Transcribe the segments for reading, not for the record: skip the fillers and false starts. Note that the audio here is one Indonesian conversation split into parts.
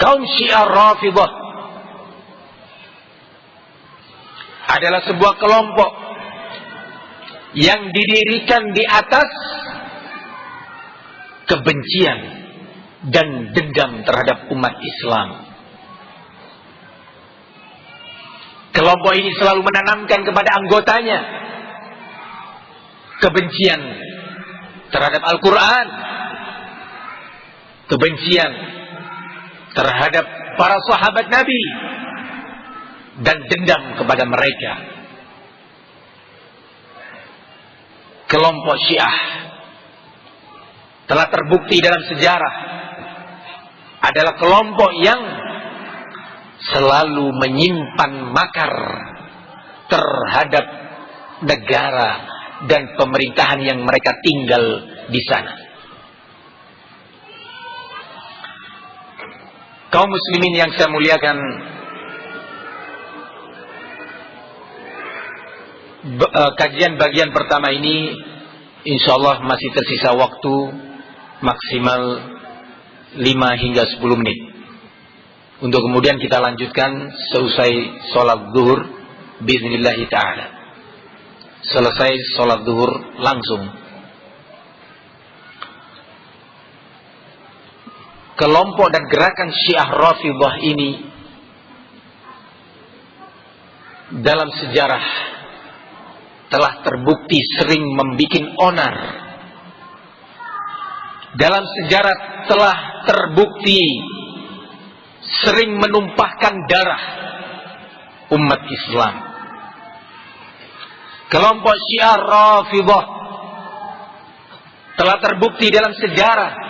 Kaum Syiah Rafidhah adalah sebuah kelompok yang didirikan di atas kebencian dan dendam terhadap umat Islam. Kelompok ini selalu menanamkan kepada anggotanya kebencian terhadap Al-Quran, kebencian terhadap para sahabat Nabi, dan dendam kepada mereka. Kelompok Syiah telah terbukti dalam sejarah adalah kelompok yang selalu menyimpan makar terhadap negara dan pemerintahan yang mereka tinggal di sana. Kaum muslimin yang saya muliakan, kajian bagian pertama ini insyaallah masih tersisa waktu maksimal 5 hingga 10 menit untuk kemudian kita lanjutkan seusai sholat zuhur biiznillah ta'ala. Selesai sholat zuhur langsung. Kelompok dan gerakan Syiah Rafidhah ini dalam sejarah telah terbukti sering membuat onar. Dalam sejarah telah terbukti sering menumpahkan darah umat Islam. Kelompok Syiah Rafidhah telah terbukti dalam sejarah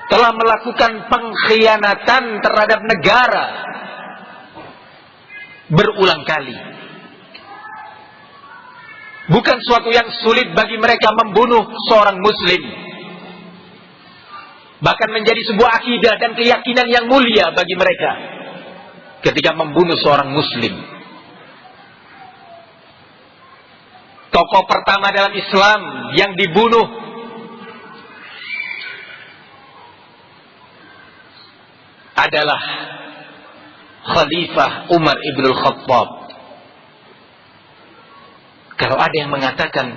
telah melakukan pengkhianatan terhadap negara berulang kali. Bukan suatu yang sulit bagi mereka membunuh seorang muslim. Bahkan menjadi sebuah akidah dan keyakinan yang mulia bagi mereka ketika membunuh seorang muslim. Tokoh pertama dalam Islam yang dibunuh adalah Khalifah Umar ibn al-Khattab. Kalau ada yang mengatakan,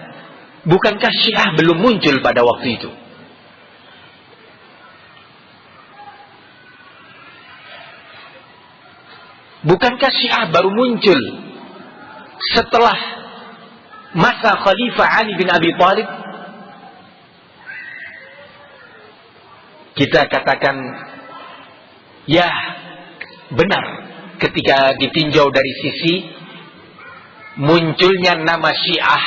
bukankah Syiah belum muncul pada waktu itu? Bukankah Syiah baru muncul setelah masa Khalifah Ali bin Abi Thalib? Kita katakan, ya benar, ketika ditinjau dari sisi munculnya nama Syiah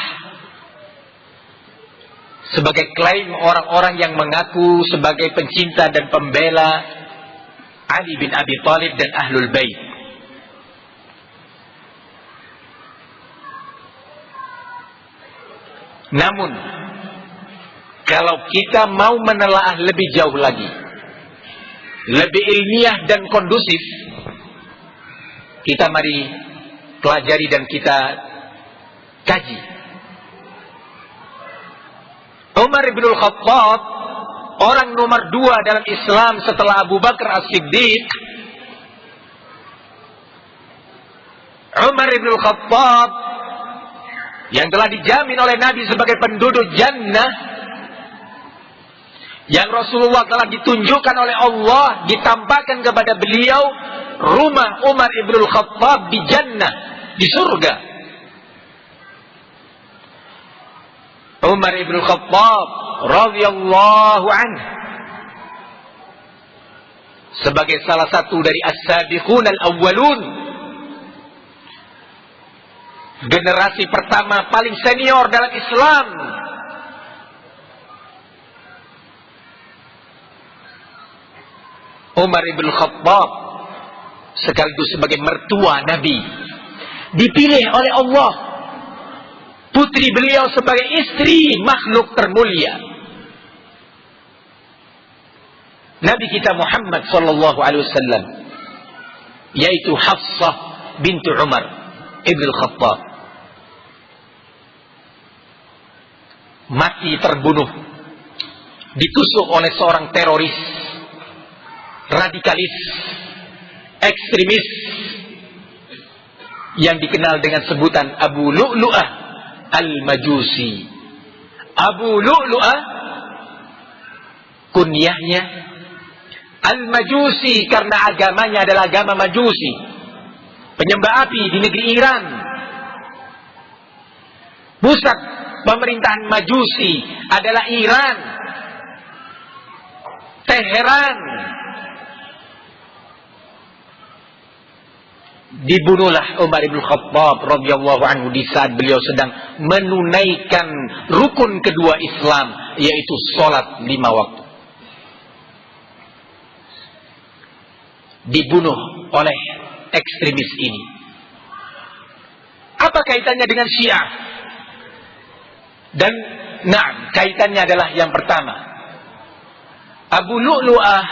sebagai klaim orang-orang yang mengaku sebagai pencinta dan pembela Ali bin Abi Thalib dan Ahlul Bait. Namun kalau kita mau menelaah lebih jauh lagi, lebih ilmiah dan kondusif, kita mari pelajari dan kita kaji. Umar ibn al-Khattab, orang nomor 2 dalam Islam setelah Abu Bakar As-Siddiq. Umar ibn al-Khattab yang telah dijamin oleh Nabi sebagai penduduk jannah, yang Rasulullah telah ditunjukkan oleh Allah, ditampakkan kepada beliau rumah Umar ibn al-Khattab di jannah, di surga. Umar ibn al-Khattab radhiyallahu anhu sebagai salah satu dari as-sabiqun al-awwalun, generasi pertama paling senior dalam Islam, Umar ibn al-Khattab sekaligus sebagai mertua Nabi, dipilih oleh Allah putri beliau sebagai istri makhluk termulia Nabi kita Muhammad sallallahu alaihi wasallam, yaitu Hafsah bintu Umar ibn al-Khattab, mati terbunuh ditusuk oleh seorang teroris radikalis, ekstremis yang dikenal dengan sebutan Abu Lu'lu'ah Al-Majusi. Abu Lu'lu'ah kunyahnya Al-Majusi karena agamanya adalah agama Majusi, penyembah api di negeri Iran. Pusat pemerintahan Majusi adalah Iran, Teheran. Dibunuhlah Umar ibn Khattab radhiyallahu anhu di saat beliau sedang menunaikan rukun kedua Islam, yaitu sholat 5 waktu. Dibunuh oleh ekstremis ini. Apa kaitannya dengan Syiah? Dan kaitannya adalah yang pertama, Abu Lu'lu'ah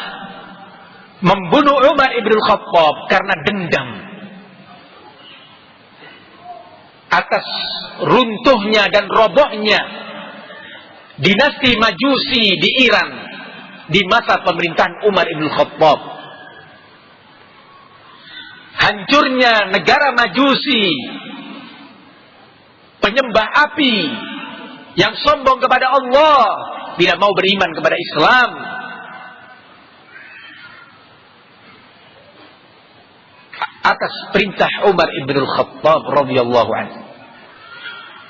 membunuh Umar ibn Khattab karena dendam atas runtuhnya dan robohnya dinasti Majusi di Iran di masa pemerintahan Umar ibn Khattab. Hancurnya negara Majusi, penyembah api yang sombong kepada Allah, tidak mau beriman kepada Islam. Atas perintah Umar ibn Khattab radhiyallahu anhu,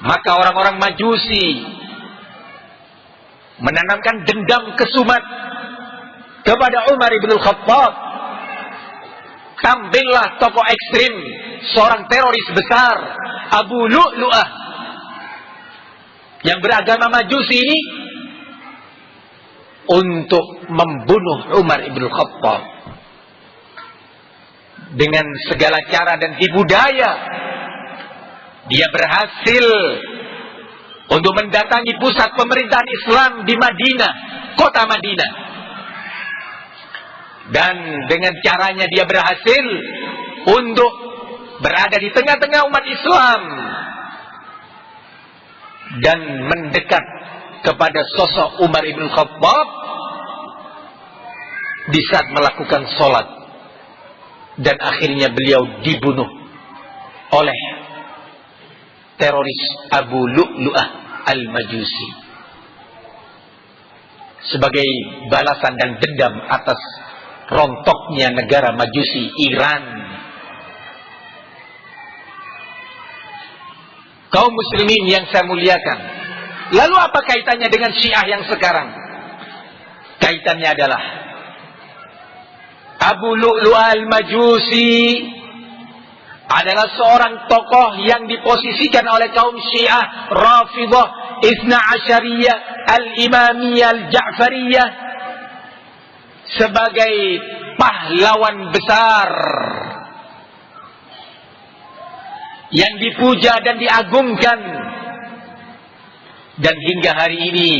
maka orang-orang Majusi menanamkan dendam kesumat kepada Umar ibn Khattab. Tampillah tokoh ekstrim, seorang teroris besar, Abu Lu'lu'ah, yang beragama Majusi ini, untuk membunuh Umar ibn Khattab. Dengan segala cara dan tipu daya, dia berhasil untuk mendatangi pusat pemerintahan Islam di Madinah, kota Madinah. Dan dengan caranya dia berhasil untuk berada di tengah-tengah umat Islam dan mendekat kepada sosok Umar ibn Khattab di saat melakukan sholat. Dan akhirnya beliau dibunuh oleh teroris Abu Lu'lu'ah Al-Majusi sebagai balasan dan dendam atas rontoknya negara Majusi Iran. Kaum muslimin yang saya muliakan, lalu apa kaitannya dengan Syiah yang sekarang? Kaitannya adalah Abu Lu'lu'ah Al-Majusi adalah seorang tokoh yang diposisikan oleh kaum Syiah Rafidah, Itsna Asyariyah, Al-Imamiyah, Al-Ja'fariyah sebagai pahlawan besar yang dipuja dan diagungkan. Dan hingga hari ini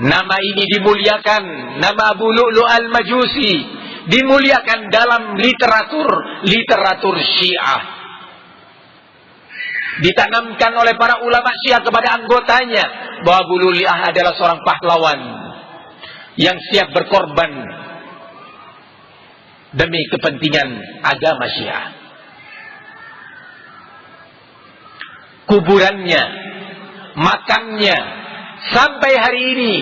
nama ini dimuliakan, nama Abu Lu'lu'ah Al-Majusi dimuliakan dalam literatur Syiah. Ditanamkan oleh para ulama Syiah kepada anggotanya bahwa Abu Lu'lu'ah adalah seorang pahlawan yang siap berkorban demi kepentingan agama Syiah. Kuburannya, makamnya sampai hari ini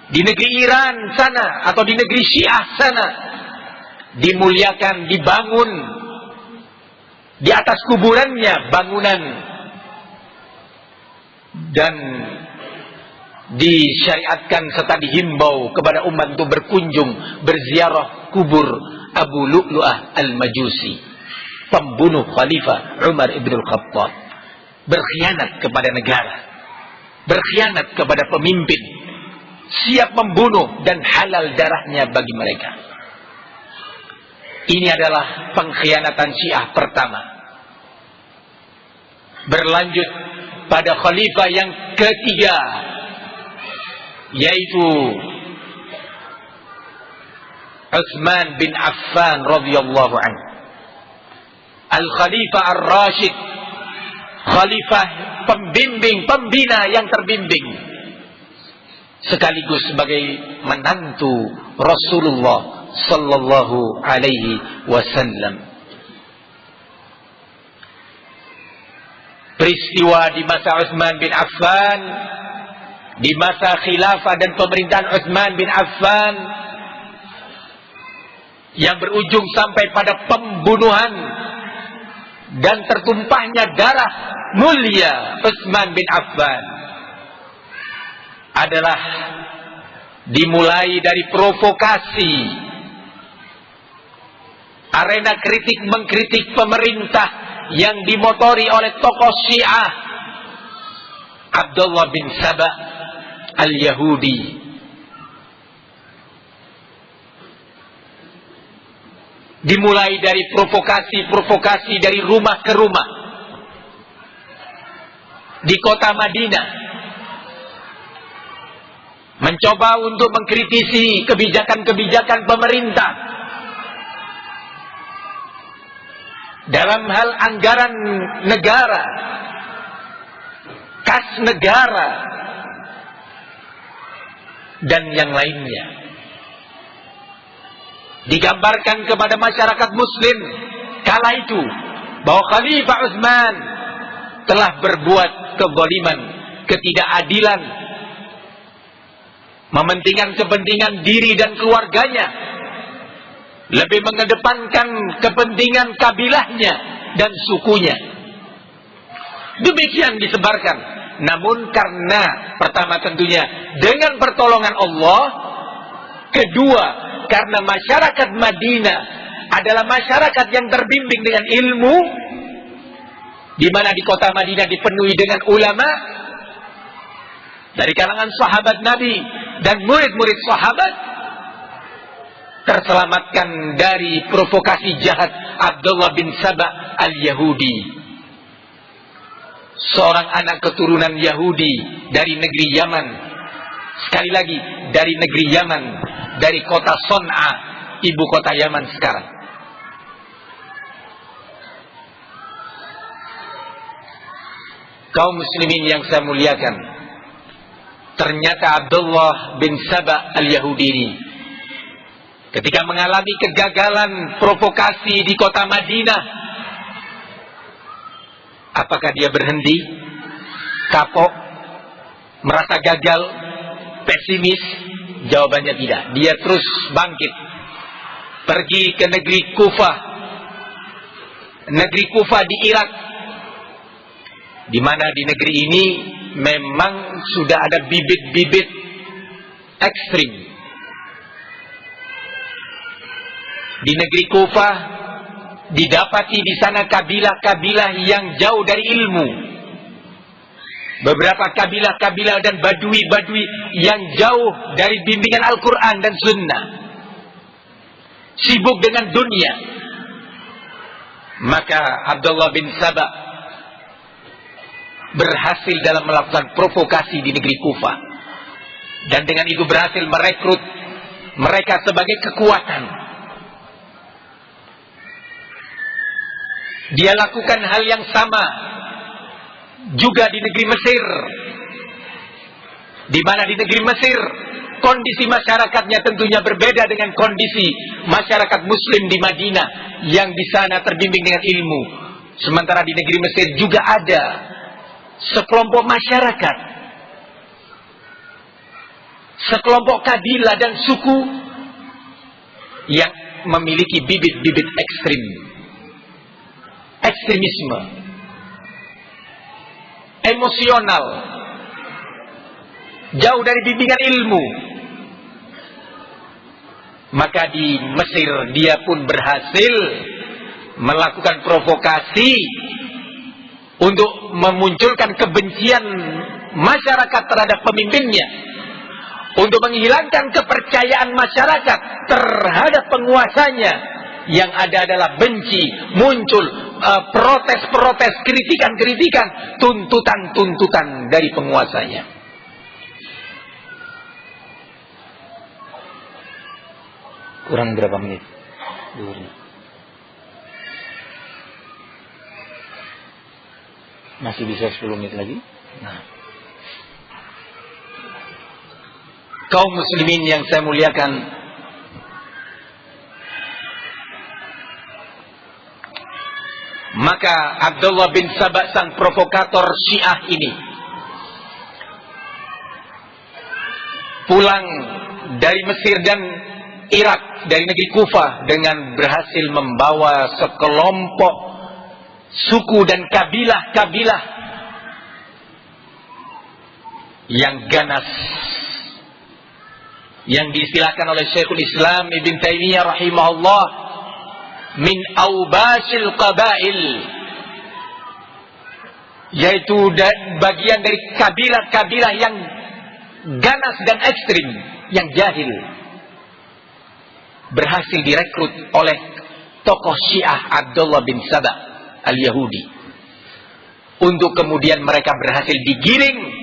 di negeri Iran sana atau di negeri Syiah sana dimuliakan, dibangun di atas kuburannya bangunan, dan disyariatkan serta dihimbau kepada umat untuk berkunjung, berziarah kubur Abu Lu'lu'ah Al-Majusi, pembunuh Khalifah Umar ibn Khattab, berkhianat kepada negara, berkhianat kepada pemimpin, siap membunuh dan halal darahnya bagi mereka. Ini adalah pengkhianatan Syiah pertama. Berlanjut pada khalifah yang ketiga, yaitu Utsman bin Affan radhiyallahu anhu, Al-Khalifah Ar-Rasyid, khalifah pembimbing, pembina yang terbimbing, sekaligus sebagai menantu Rasulullah sallallahu alaihi wasallam. Peristiwa di masa Utsman bin Affan, di masa khilafah dan pemerintahan Utsman bin Affan, yang berujung sampai pada pembunuhan dan tertumpahnya darah mulia Utsman bin Affan, adalah dimulai dari provokasi, arena kritik mengkritik pemerintah yang dimotori oleh tokoh Syiah Abdullah bin Saba al-Yahudi. Dimulai dari provokasi dari rumah ke rumah di kota Madinah, mencoba untuk mengkritisi kebijakan-kebijakan pemerintah dalam hal anggaran negara, kas negara, dan yang lainnya. Digambarkan kepada masyarakat muslim kala itu bahwa Khalifah Utsman telah berbuat kezaliman, ketidakadilan, mementingkan kepentingan diri dan keluarganya, lebih mengedepankan kepentingan kabilahnya dan sukunya. Demikian disebarkan. Namun karena pertama tentunya dengan pertolongan Allah, kedua karena masyarakat Madinah adalah masyarakat yang terbimbing dengan ilmu, di mana di kota Madinah dipenuhi dengan ulama dari kalangan sahabat Nabi dan murid-murid sahabat, terselamatkan dari provokasi jahat Abdullah bin Saba al-Yahudi, seorang anak keturunan Yahudi dari negeri Yaman. Sekali lagi, dari negeri Yaman, dari kota Son'a, ibu kota Yaman sekarang. Kaum muslimin yang saya muliakan, ternyata Abdullah bin Saba al-Yahudi ini ketika mengalami kegagalan provokasi di kota Madinah, apakah dia berhenti, kapok, merasa gagal, pesimis? Jawabannya tidak. Dia terus bangkit, pergi ke negeri Kufah, negeri Kufah di Irak, di mana di negeri ini memang sudah ada bibit-bibit ekstrim. Di negeri Kufah didapati di sana kabilah-kabilah yang jauh dari ilmu. Beberapa kabilah-kabilah dan badui-badui yang jauh dari bimbingan Al-Quran dan Sunnah, sibuk dengan dunia. Maka Abdullah bin Saba berhasil dalam melakukan provokasi di negeri Kufah, dan dengan itu berhasil merekrut mereka sebagai kekuatan. Dia lakukan hal yang sama juga di negeri Mesir, di mana di negeri Mesir kondisi masyarakatnya tentunya berbeda dengan kondisi masyarakat Muslim di Madinah yang di sana terbimbing dengan ilmu. Sementara di negeri Mesir juga ada sekelompok masyarakat, sekelompok kabilah dan suku yang memiliki bibit-bibit ekstremisme, emosional, jauh dari bimbingan ilmu. Maka di Mesir dia pun berhasil melakukan provokasi untuk memunculkan kebencian masyarakat terhadap pemimpinnya, untuk menghilangkan kepercayaan masyarakat terhadap penguasanya. Yang ada adalah benci, muncul protes-protes, kritikan-kritikan, tuntutan-tuntutan dari penguasanya. Kurang berapa menit? Masih bisa 10 menit lagi? Nah. Kaum muslimin yang saya muliakan, Maka Abdullah bin Saba, sang provokator Syiah ini, pulang dari Mesir dan Irak, dari negeri Kufah, dengan berhasil membawa sekelompok suku dan kabilah-kabilah yang ganas, yang diistilahkan oleh Syekhul Islam Ibn Taimiyah rahimahullah min aubasil qabail, yaitu bagian dari kabilah-kabilah yang ganas dan ekstrim, yang jahil, berhasil direkrut oleh tokoh Syiah Abdullah bin Saba al-Yahudi, untuk kemudian mereka berhasil digiring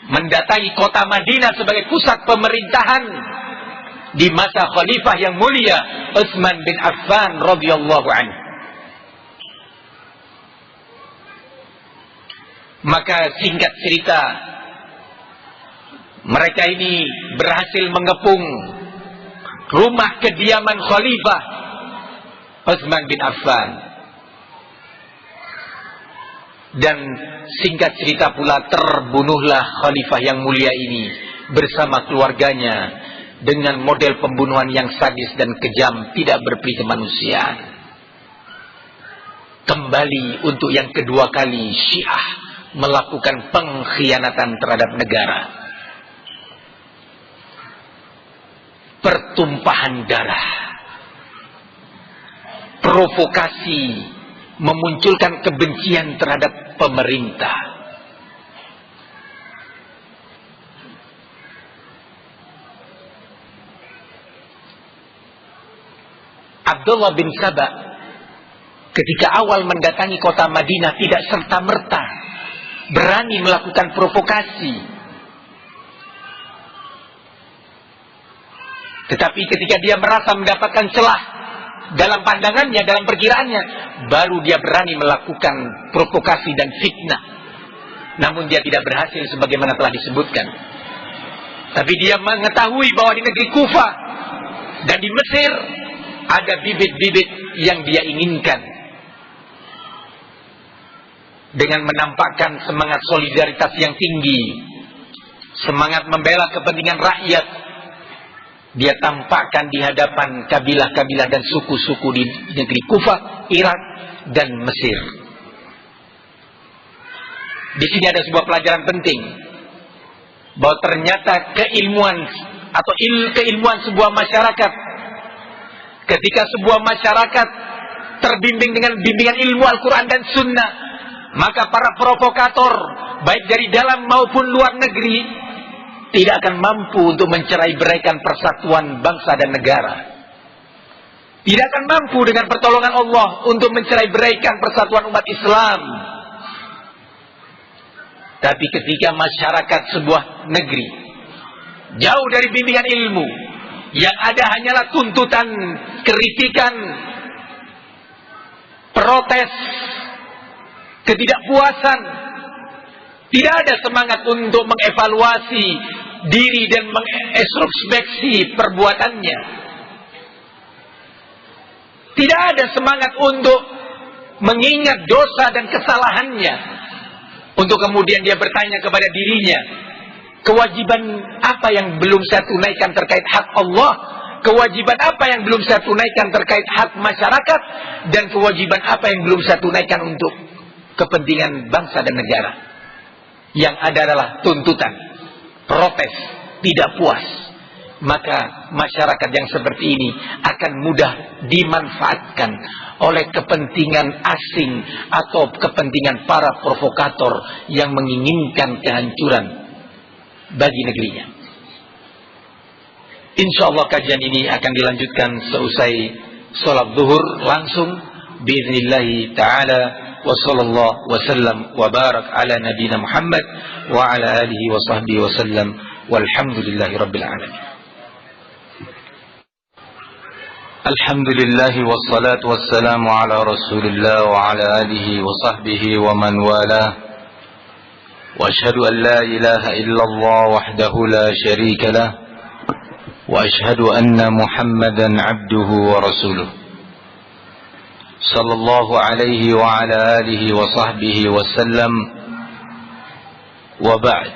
mendatangi kota Madinah sebagai pusat pemerintahan di masa khalifah yang mulia Utsman bin Affan radhiyallahu anhu. Maka singkat cerita, mereka ini berhasil mengepung rumah kediaman khalifah Utsman bin Affan. Dan singkat cerita pula, terbunuhlah khalifah yang mulia ini bersama keluarganya dengan model pembunuhan yang sadis dan kejam, tidak berperi kemanusiaan. Kembali untuk yang kedua kali Syiah melakukan pengkhianatan terhadap negara. Pertumpahan darah, provokasi, memunculkan kebencian terhadap pemerintah. Abdullah bin Saba ketika awal mendatangi kota Madinah tidak serta-merta berani melakukan provokasi. Tetapi ketika dia merasa mendapatkan celah dalam pandangannya, dalam perkiraannya, baru dia berani melakukan provokasi dan fitnah. Namun dia tidak berhasil sebagaimana telah disebutkan. Tapi dia mengetahui bahwa di negeri Kufah dan di Mesir ada bibit-bibit yang dia inginkan. Dengan menampakkan semangat solidaritas yang tinggi, semangat membela kepentingan rakyat, dia tampakkan di hadapan kabilah-kabilah dan suku-suku di negeri Kufah, Irak, dan Mesir. Di sini ada sebuah pelajaran penting, bahwa ternyata keilmuan atau keilmuan sebuah masyarakat, ketika sebuah masyarakat terbimbing dengan bimbingan ilmu Al-Quran dan Sunnah, maka para provokator, baik dari dalam maupun luar negeri, tidak akan mampu untuk mencerai-beraikan persatuan bangsa dan negara. Tidak akan mampu dengan pertolongan Allah untuk mencerai-beraikan persatuan umat Islam. Tapi ketika masyarakat sebuah negeri jauh dari bimbingan ilmu, yang ada hanyalah tuntutan, kritikan, protes, ketidakpuasan, tidak ada semangat untuk mengevaluasi diri dan mengintrospeksi perbuatannya. Tidak ada semangat untuk mengingat dosa dan kesalahannya, untuk kemudian dia bertanya kepada dirinya, kewajiban apa yang belum saya tunaikan terkait hak Allah, kewajiban apa yang belum saya tunaikan terkait hak masyarakat, dan kewajiban apa yang belum saya tunaikan untuk kepentingan bangsa dan negara. Yang ada adalah tuntutan, protes, tidak puas. Maka masyarakat yang seperti ini akan mudah dimanfaatkan oleh kepentingan asing atau kepentingan para provokator yang menginginkan kehancuran bagi negerinya. Insya Allah kajian ini akan dilanjutkan seusai sholat zuhur langsung biiznillahi ta'ala. Wa sallallahu wa sallam wa barak ala nabiyina Muhammad wa ala alihi wa sahbihi wa sallam walhamdulillahi rabbil alamin. Alhamdulillahi wassalatu wassalamu ala rasulillah wa ala alihi wa sahbihi wa man walah. Wa ashhadu an la ilaha illallah wahdahu la sharika lah, wa ashhadu anna Muhammadan abduhu wa rasuluh. sallallahu alaihi wa ala alihi wa sahbihi wasallam, wa ba'd.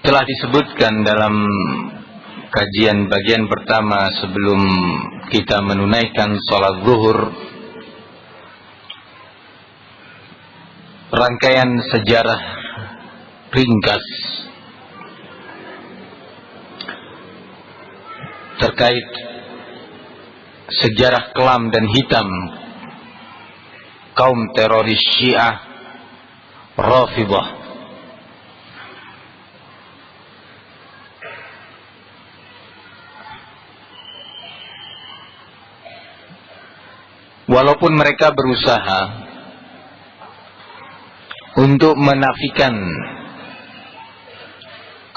Telah disebutkan dalam kajian bagian pertama sebelum kita menunaikan sholat zuhur, rangkaian sejarah ringkas terkait sejarah kelam dan hitam kaum teroris Syiah Rafidhah. Walaupun mereka berusaha untuk menafikan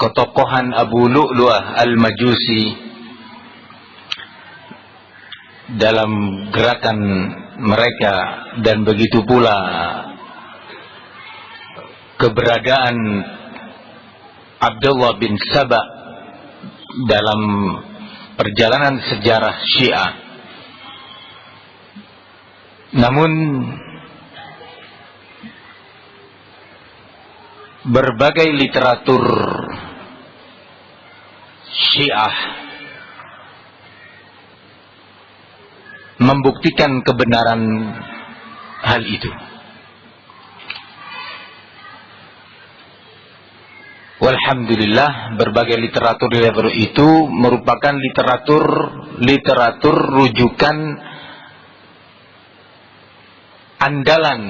ketokohan Abu Lu'lu'ah al-Majusi dalam gerakan mereka, dan begitu pula keberadaan Abdullah bin Saba dalam perjalanan sejarah Syiah, namun berbagai literatur Syiah membuktikan kebenaran hal itu. Walhamdulillah, berbagai literatur itu merupakan literatur rujukan andalan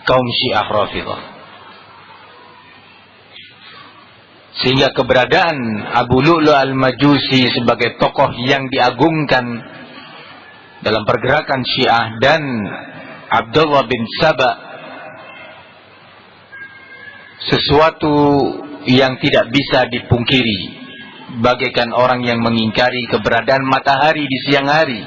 kaum Syiah Rafidhah, sehingga keberadaan Abu Lu'lu'ah al-Majusi sebagai tokoh yang diagungkan dalam pergerakan Syiah dan Abdullah bin Saba sesuatu yang tidak bisa dipungkiri, bagaikan orang yang mengingkari keberadaan matahari di siang hari.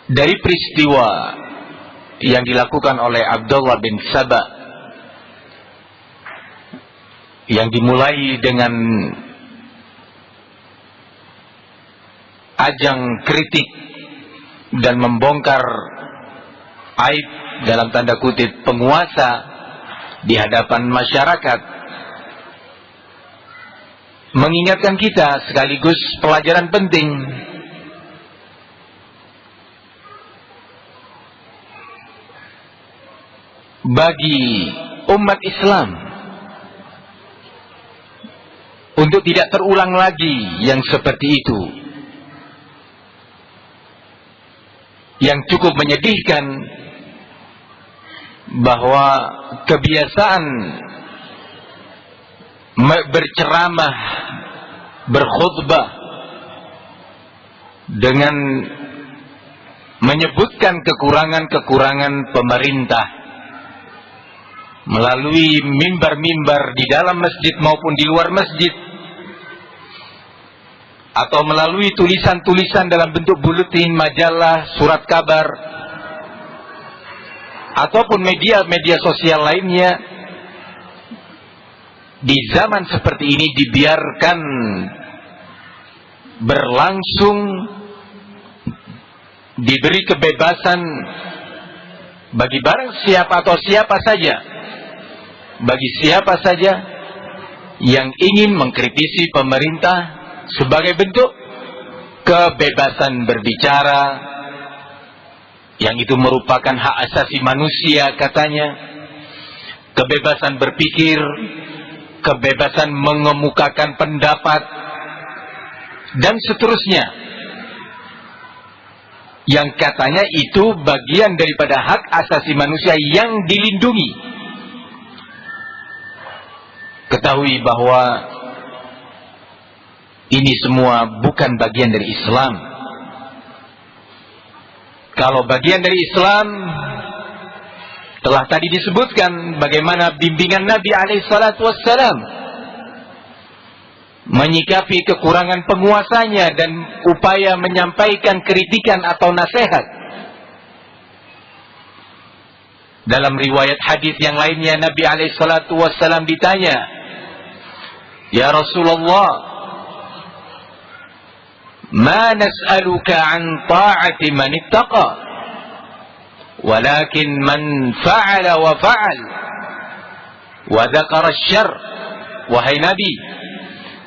Dari peristiwa yang dilakukan oleh Abdullah bin Saba, yang dimulai dengan ajang kritik dan membongkar aib dalam tanda kutip penguasa di hadapan masyarakat, mengingatkan kita sekaligus pelajaran penting bagi umat Islam untuk tidak terulang lagi yang seperti itu. Yang cukup menyedihkan bahwa kebiasaan berceramah, berkhutbah dengan menyebutkan kekurangan-kekurangan pemerintah melalui mimbar-mimbar di dalam masjid maupun di luar masjid, atau melalui tulisan-tulisan dalam bentuk buletin, majalah, surat kabar, ataupun media-media sosial lainnya, di zaman seperti ini dibiarkan berlangsung, diberi kebebasan bagi barang siapa atau siapa saja, bagi siapa saja yang ingin mengkritisi pemerintah sebagai bentuk kebebasan berbicara, yang itu merupakan hak asasi manusia katanya, kebebasan berpikir, kebebasan mengemukakan pendapat, dan seterusnya, yang katanya itu bagian daripada hak asasi manusia yang dilindungi. Ketahui bahwa ini semua bukan bagian dari Islam. Kalau bagian dari Islam, telah tadi disebutkan bagaimana bimbingan Nabi SAW menyikapi kekurangan penguasanya dan upaya menyampaikan kritikan atau nasihat. Dalam riwayat hadis yang lainnya Nabi SAW ditanya, "Ya Rasulullah, ma nas'aluka an ta'ati man ittaqa, walakin man fa'ala wa fa'al wa dzakara asy-syarr." Wahai Nabi,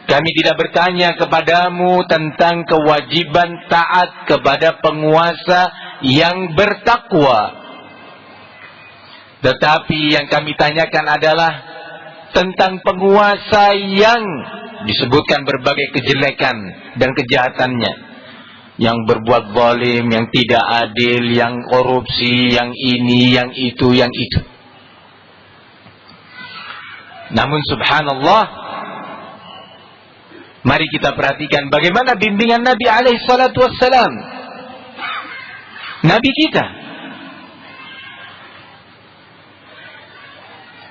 kami tidak bertanya kepadamu tentang kewajiban taat kepada penguasa yang bertakwa. Tetapi yang kami tanyakan adalah tentang penguasa yang disebutkan berbagai kejelekan dan kejahatannya, yang berbuat zalim, yang tidak adil, yang korupsi, yang ini, yang itu, yang itu. Namun subhanallah, mari kita perhatikan bagaimana bimbingan Nabi SAW. Nabi kita,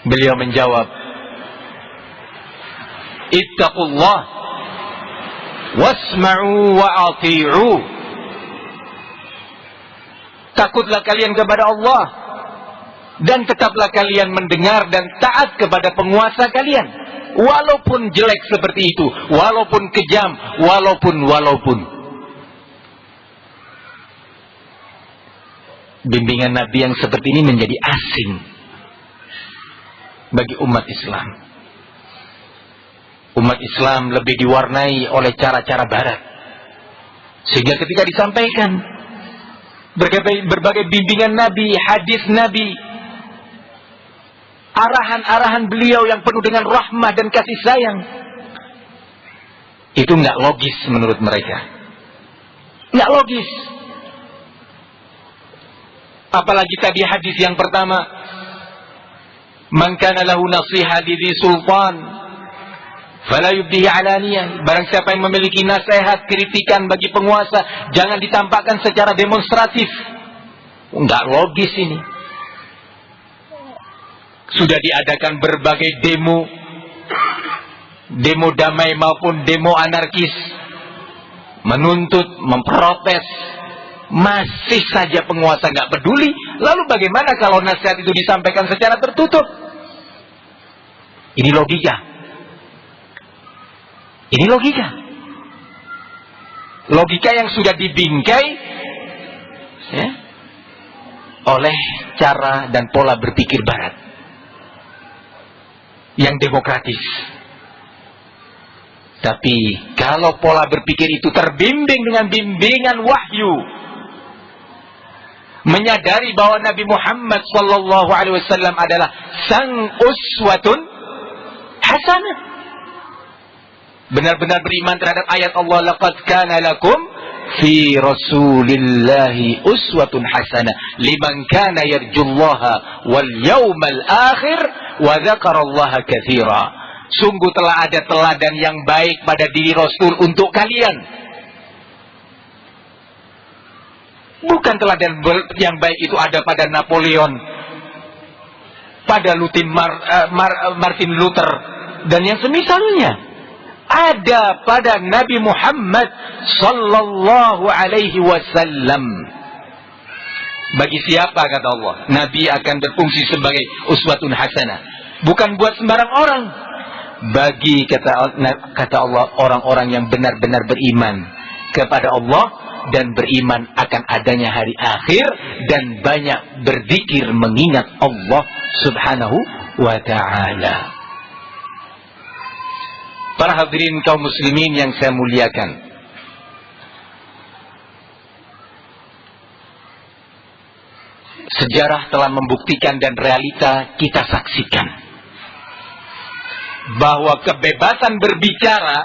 beliau menjawab, "Ittaqullah wasma'u wa ati'u." Takutlah kalian kepada Allah dan tetaplah kalian mendengar dan taat kepada penguasa kalian, walaupun jelek seperti itu, walaupun kejam, walaupun. Bimbingan Nabi yang seperti ini menjadi asing bagi umat Islam. Umat Islam lebih diwarnai oleh cara-cara barat, sehingga ketika disampaikan berbagai bimbingan Nabi, hadis Nabi, arahan-arahan beliau yang penuh dengan rahmah dan kasih sayang, itu nggak logis menurut mereka. Nggak logis. Apalagi tadi hadis yang pertama, "Man kana lahu nasiha li sultan fala yubdihi alaniyah." Barang siapa yang memiliki nasihat, kritikan bagi penguasa, jangan ditampakkan secara demonstratif. Enggak logis ini. Sudah diadakan berbagai demo damai maupun demo anarkis, menuntut, memprotes, masih saja penguasa nggak peduli. Lalu bagaimana kalau nasihat itu disampaikan secara tertutup? Ini logika. Ini logika. Logika yang sudah dibingkai ya, oleh cara dan pola berpikir barat yang demokratis. Tapi kalau pola berpikir itu terbimbing dengan bimbingan wahyu, menyadari bahwa Nabi Muhammad SAW adalah sang uswatun hasanah, benar-benar beriman terhadap ayat Allah, "Laqad kana lakum fi Rasulillahi uswatun hasanah liman kana yarjullaha wal yawmal akhir wa dzakarallaha katsira." Sungguh telah ada teladan yang baik pada diri Rasul untuk kalian. Bukan teladan yang baik itu ada pada Napoleon, pada Martin Luther dan yang semisalnya. Ada pada Nabi Muhammad sallallahu alaihi wasallam. Bagi siapa, kata Allah, Nabi akan berfungsi sebagai uswatun hasanah. Bukan buat sembarang orang. Bagi kata Allah, orang-orang yang benar-benar beriman kepada Allah dan beriman akan adanya hari akhir dan banyak berzikir mengingat Allah Subhanahu wa ta'ala. Para hadirin kaum muslimin yang saya muliakan, sejarah telah membuktikan dan realita kita saksikan bahwa kebebasan berbicara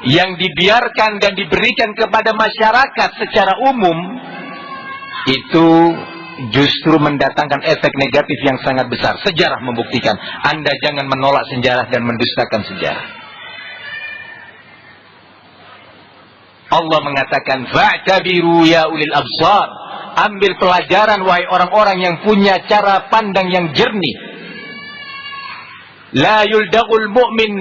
yang dibiarkan dan diberikan kepada masyarakat secara umum itu justru mendatangkan efek negatif yang sangat besar. Sejarah membuktikan. Anda jangan menolak sejarah dan mendustakan sejarah. Allah mengatakan, "Fa'tabiru ya ulil absar." Ambil pelajaran wahai orang-orang yang punya cara pandang yang jernih. La yuldagul mu'min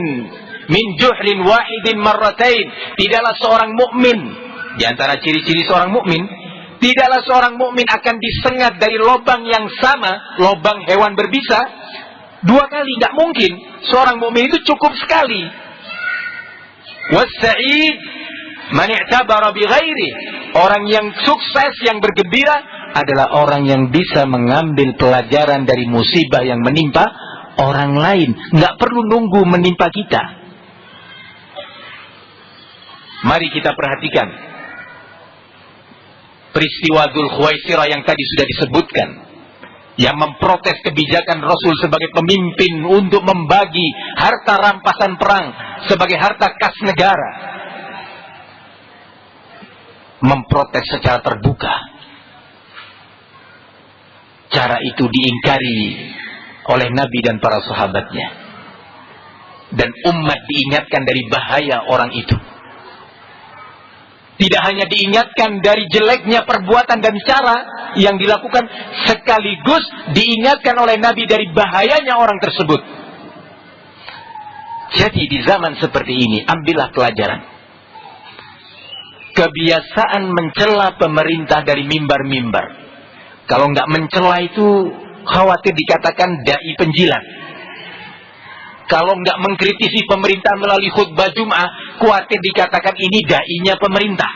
min juhlin wahidin marratain. Tidaklah seorang mukmin, di antara ciri-ciri seorang mukmin, Tidaklah seorang mukmin akan disengat dari lubang yang sama, lubang hewan berbisa, 2 kali. Tidak mungkin. Seorang mukmin itu cukup sekali. Was-sa'id man i'tabara bi ghairi. Orang yang sukses, yang bergembira adalah orang yang bisa mengambil pelajaran dari musibah yang menimpa orang lain. Nggak perlu nunggu menimpa kita. Mari kita perhatikan peristiwa Dzul Khuwaisirah yang tadi sudah disebutkan, yang memprotes kebijakan Rasul sebagai pemimpin untuk membagi harta rampasan perang sebagai harta kas negara. Memprotes secara terbuka. Cara itu diingkari oleh Nabi dan para sahabatnya. Dan umat diingatkan dari bahaya orang itu. Tidak hanya diingatkan dari jeleknya perbuatan dan cara yang dilakukan, sekaligus diingatkan oleh Nabi dari bahayanya orang tersebut. Jadi di zaman seperti ini, ambillah pelajaran. Kebiasaan mencela pemerintah dari mimbar-mimbar. Kalau nggak mencela itu khawatir dikatakan dai penjilat. Kalau nggak mengkritisi pemerintah melalui khutbah Jum'ah, khawatir dikatakan ini dai-nya pemerintah.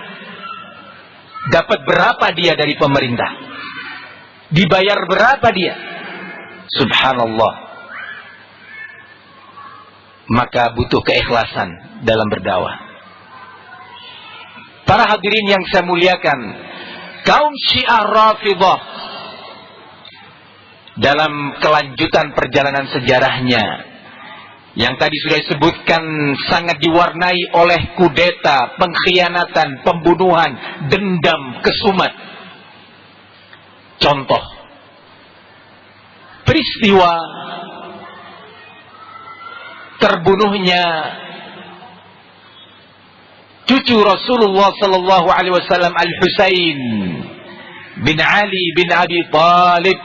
Dapat berapa dia dari pemerintah? Dibayar berapa dia? Subhanallah. Maka butuh keikhlasan dalam berdakwah. Para hadirin yang saya muliakan, kaum Syiah Rafidhah dalam kelanjutan perjalanan sejarahnya yang tadi sudah disebutkan sangat diwarnai oleh kudeta, pengkhianatan, pembunuhan, dendam, kesumat. Contoh, peristiwa terbunuhnya cucu Rasulullah sallallahu alaihi wasallam Al-Husain bin Ali bin Abi Thalib.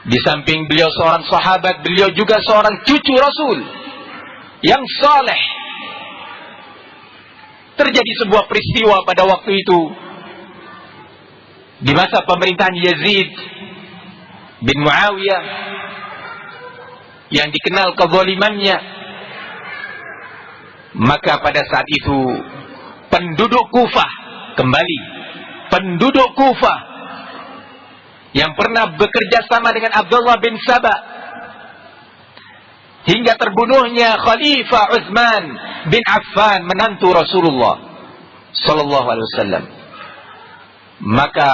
Di samping beliau seorang sahabat, beliau juga seorang cucu Rasul yang saleh. Terjadi sebuah peristiwa pada waktu itu di masa pemerintahan Yazid bin Muawiyah yang dikenal kezalimannya. Maka pada saat itu penduduk Kufah, kembali penduduk Kufah yang pernah bekerja sama dengan Abdullah bin Saba hingga terbunuhnya Khalifah Utsman bin Affan, menantu Rasulullah sallallahu alaihi wasallam. Maka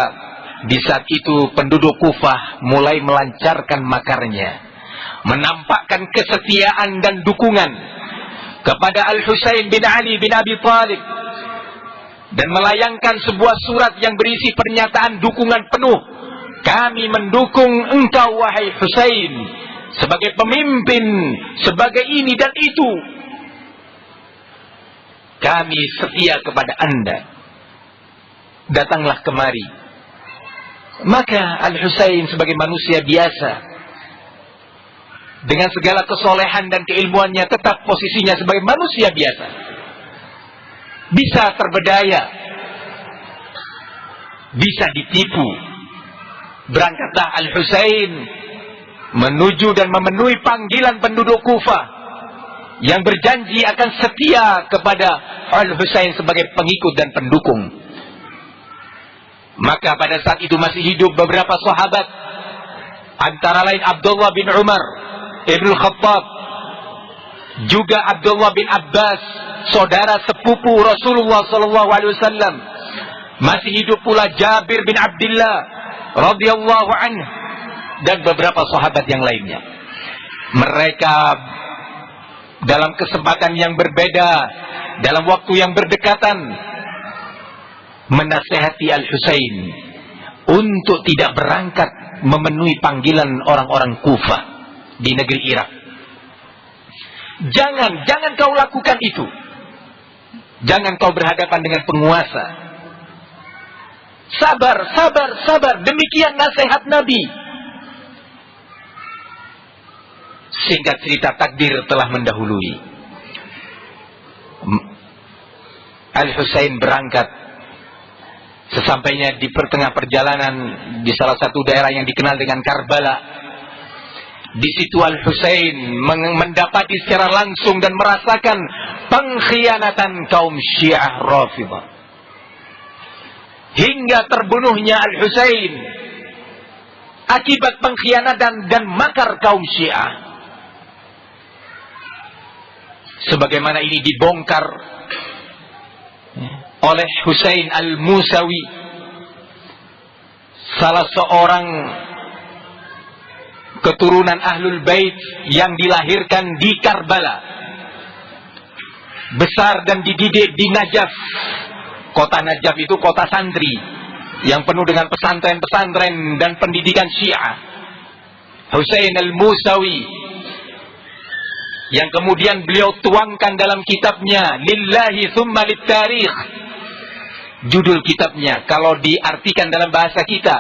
di saat itu penduduk Kufah mulai melancarkan makarnya, menampakkan kesetiaan dan dukungan kepada Al-Husain bin Ali bin Abi Thalib dan melayangkan sebuah surat yang berisi pernyataan dukungan penuh. Kami mendukung engkau wahai Husain sebagai pemimpin, sebagai ini dan itu. Kami setia kepada anda. Datanglah kemari. Maka Al-Husain sebagai manusia biasa, dengan segala kesolehan dan keilmuannya, tetap posisinya sebagai manusia biasa. Bisa terbedaya, bisa ditipu. Berangkatlah Al-Husain menuju dan memenuhi panggilan penduduk Kufah yang berjanji akan setia kepada Al-Husain sebagai pengikut dan pendukung. Maka pada saat itu masih hidup beberapa sahabat, antara lain Abdullah bin Umar Ibn Khattab, juga Abdullah bin Abbas, saudara sepupu Rasulullah SAW. Masih hidup pula Jabir bin Abdullah radhiyallahu anhu dan beberapa sahabat yang lainnya. Mereka dalam kesempatan yang berbeda, dalam waktu yang berdekatan, menasihati Al-Husain untuk tidak berangkat memenuhi panggilan orang-orang Kufah di negeri Irak. Jangan kau lakukan itu. Jangan kau berhadapan dengan penguasa. Sabar. Demikian nasihat Nabi. Singkat cerita, takdir telah mendahului. Al-Husain berangkat Sesampainya di pertengah perjalanan di salah satu daerah yang dikenal dengan Karbala, di situ Al-Husain mendapati secara langsung dan merasakan pengkhianatan kaum Syiah Rafidhah. Hingga terbunuhnya Al-Husain akibat pengkhianatan dan makar kaum Syiah. Sebagaimana ini dibongkar oleh Husain Al-Musawi, salah seorang keturunan Ahlul Bait yang dilahirkan di Karbala, besar dan dididik di Najaf. Kota Najaf itu kota santri yang penuh dengan pesantren-pesantren dan pendidikan Syiah. Husain Al-Musawi, yang kemudian beliau tuangkan dalam kitabnya Lillahi Thumma Lit-Tarikh. Judul kitabnya, kalau diartikan dalam bahasa kita,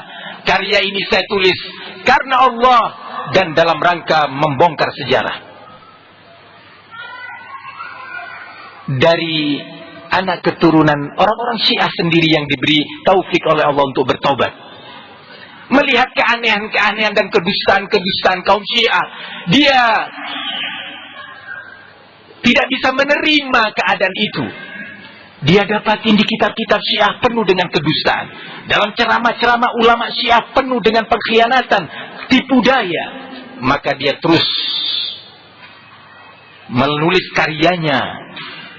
karya ini saya tulis karena Allah dan dalam rangka membongkar sejarah. Dari anak keturunan orang-orang Syiah sendiri yang diberi taufik oleh Allah untuk bertobat, melihat keanehan-keanehan dan kedustaan-kedustaan kaum Syiah, dia tidak bisa menerima keadaan itu. Dia dapatin di kitab-kitab Syiah penuh dengan kedustaan. Dalam ceramah-ceramah ulama Syiah penuh dengan pengkhianatan, tipu daya. Maka dia terus menulis karyanya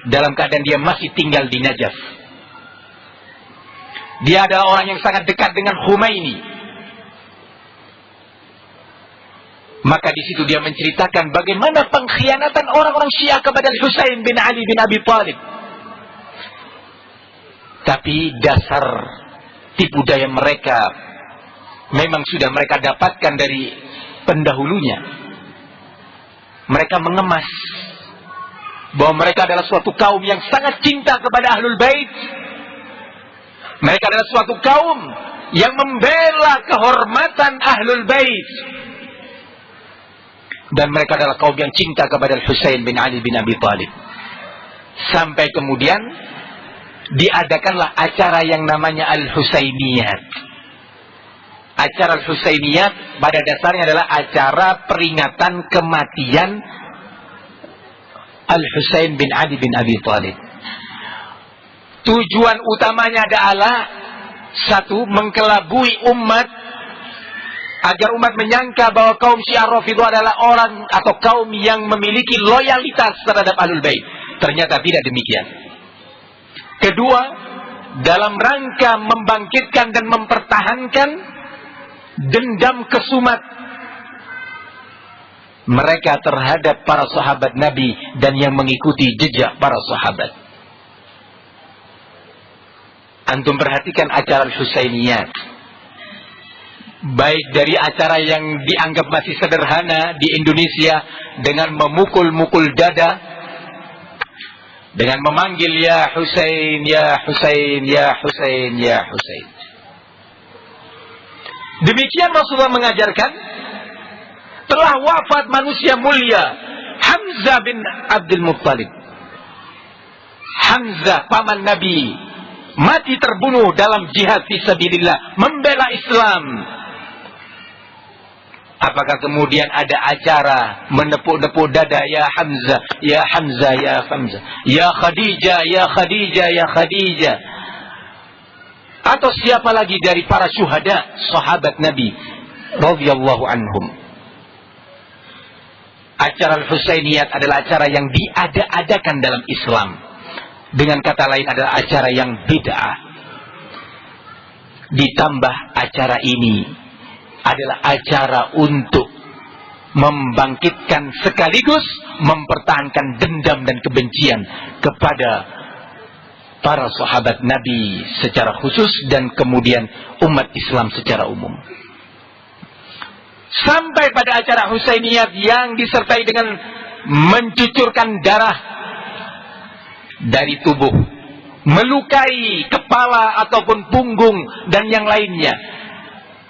dalam keadaan dia masih tinggal di Najaf. Dia adalah orang yang sangat dekat dengan Khomeini. Maka di situ dia menceritakan bagaimana pengkhianatan orang-orang Syiah kepada Husain bin Ali bin Abi Thalib. Tapi dasar tipu daya mereka memang sudah mereka dapatkan dari pendahulunya. Mereka mengemas bahwa mereka adalah suatu kaum yang sangat cinta kepada Ahlul Bait. Mereka adalah suatu kaum yang membela kehormatan Ahlul Bait. Dan mereka adalah kaum yang cinta kepada Husain bin Ali bin Abi Thalib. Sampai kemudian diadakanlah acara yang namanya Al-Husainiyat. Acara Al-Husainiyat pada dasarnya adalah acara peringatan kematian Al-Husain bin Ali bin Abi Thalib. Tujuan utamanya adalah satu, mengkelabui umat agar umat menyangka bahwa kaum Syiah Rafidhah adalah orang atau kaum yang memiliki loyalitas terhadap Ahlul Bait. Ternyata tidak demikian. Kedua, dalam rangka membangkitkan dan mempertahankan dendam kesumat mereka terhadap para sahabat Nabi dan yang mengikuti jejak para sahabat. Antum perhatikan acara Husainiyat. Baik dari acara yang dianggap masih sederhana di Indonesia dengan memukul-mukul dada, dengan memanggil ya Husain, ya Husain, ya Husain, ya Husain. Demikian Rasulullah mengajarkan. Telah wafat manusia mulia Hamzah bin Abdul Muttalib. Hamzah paman Nabi mati terbunuh dalam jihad fisabilillah, membela Islam. Apakah kemudian ada acara menepuk-nepuk dada ya Hamzah, ya Hamzah, ya Hamzah, ya Khadijah, ya Khadijah, ya Khadijah? Atau siapa lagi dari para syuhada sahabat Nabi radhiyallahu anhum? Acara Al-Husainiyat adalah acara yang diada-adakan dalam Islam. Dengan kata lain adalah acara yang bid'ah. Ditambah acara ini adalah acara untuk membangkitkan sekaligus mempertahankan dendam dan kebencian kepada para sahabat Nabi secara khusus dan kemudian umat Islam secara umum. Sampai pada acara Husainiyat yang disertai dengan mencucurkan darah dari tubuh, melukai kepala ataupun punggung dan yang lainnya.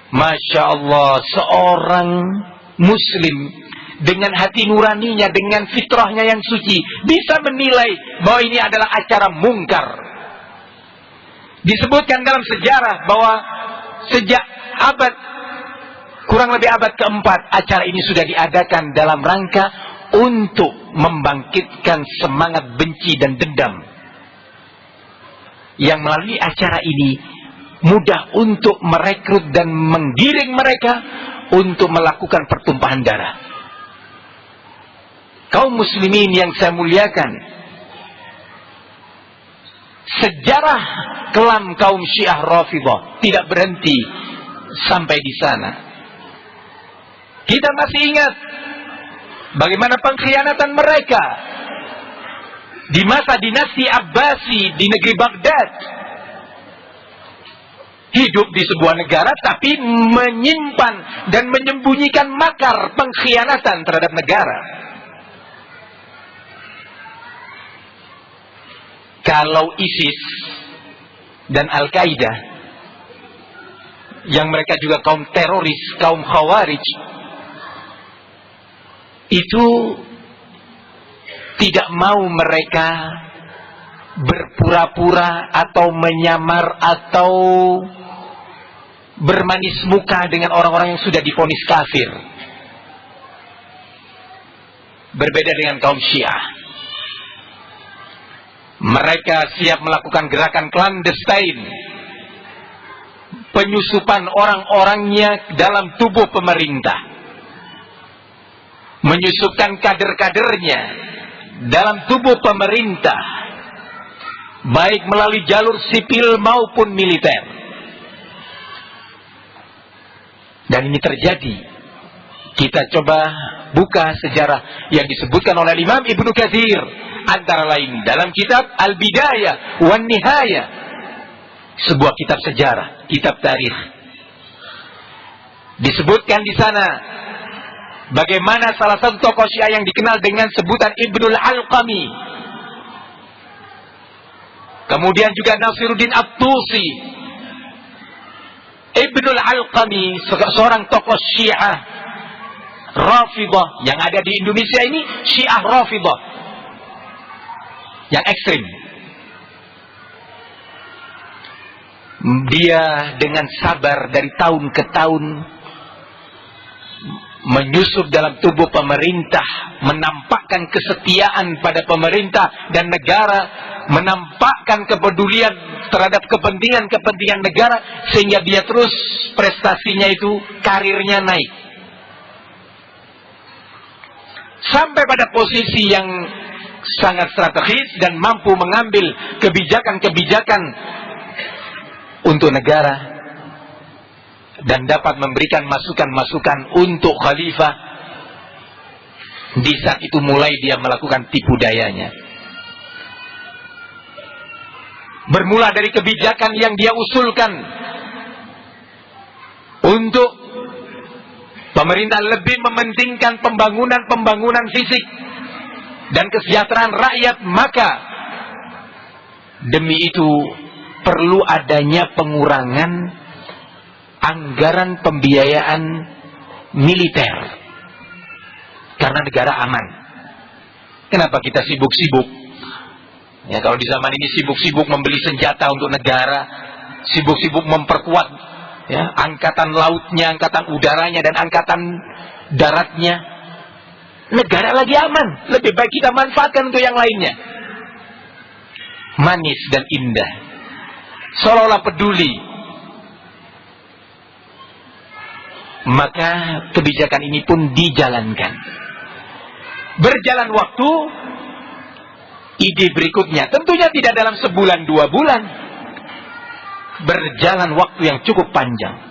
Masya Allah, seorang muslim dengan hati nuraninya, dengan fitrahnya yang suci, bisa menilai bahwa ini adalah acara mungkar. Disebutkan dalam sejarah bahwa sejak kurang lebih abad keempat, acara ini sudah diadakan dalam rangka untuk membangkitkan semangat benci dan dendam. Yang melalui acara ini mudah untuk merekrut dan menggiring mereka untuk melakukan pertumpahan darah. Kaum muslimin yang saya muliakan, sejarah kelam kaum Syiah Rafidhah tidak berhenti sampai di sana. Kita masih ingat bagaimana pengkhianatan mereka di masa dinasti Abbasi di negeri Baghdad. Hidup di sebuah negara tapi menyimpan dan menyembunyikan makar pengkhianatan terhadap negara. Kalau ISIS dan Al-Qaeda, yang mereka juga kaum teroris, kaum Khawarij, itu tidak mau mereka berpura-pura atau menyamar atau bermanis muka dengan orang-orang yang sudah divonis kafir. Berbeda dengan kaum Syiah. Mereka siap melakukan gerakan clandestine, penyusupan orang-orangnya dalam tubuh pemerintah, menyusupkan kader-kadernya dalam tubuh pemerintah, baik melalui jalur sipil maupun militer. Dan ini terjadi. Kita coba buka sejarah yang disebutkan oleh Imam Ibnu Katsir, antara lain dalam kitab Al-Bidayah wan Nihayah, sebuah kitab sejarah, kitab tarikh. Disebutkan di sana bagaimana salah satu tokoh Syiah yang dikenal dengan sebutan Ibnul Alqami, kemudian juga Nasiruddin At-Tusi. Ibnul Alqami, seorang tokoh Syiah Rafidhah yang ada di Indonesia ini, Syiah Rafidhah yang ekstrim. Dia dengan sabar dari tahun ke tahun menyusup dalam tubuh pemerintah, menampakkan kesetiaan pada pemerintah dan negara, menampakkan kepedulian terhadap kepentingan negara, sehingga dia terus prestasinya itu, karirnya naik sampai pada posisi yang sangat strategis dan mampu mengambil kebijakan-kebijakan untuk negara dan dapat memberikan masukan-masukan untuk khalifah. Di saat itu mulai dia melakukan tipu dayanya. Bermula dari kebijakan yang dia usulkan untuk pemerintah lebih mementingkan pembangunan fisik dan kesejahteraan rakyat, maka demi itu perlu adanya pengurangan anggaran pembiayaan militer karena negara aman. Kenapa kita sibuk-sibuk? Ya, kalau di zaman ini sibuk-sibuk membeli senjata untuk negara, sibuk-sibuk memperkuat ya, angkatan lautnya, angkatan udaranya, dan angkatan daratnya. Negara lagi aman, lebih baik kita manfaatkan untuk yang lainnya. Manis dan indah, seolah-olah peduli. Maka kebijakan ini pun dijalankan. Berjalan waktu, ide berikutnya, tentunya tidak dalam sebulan 2 bulan, berjalan waktu yang cukup panjang.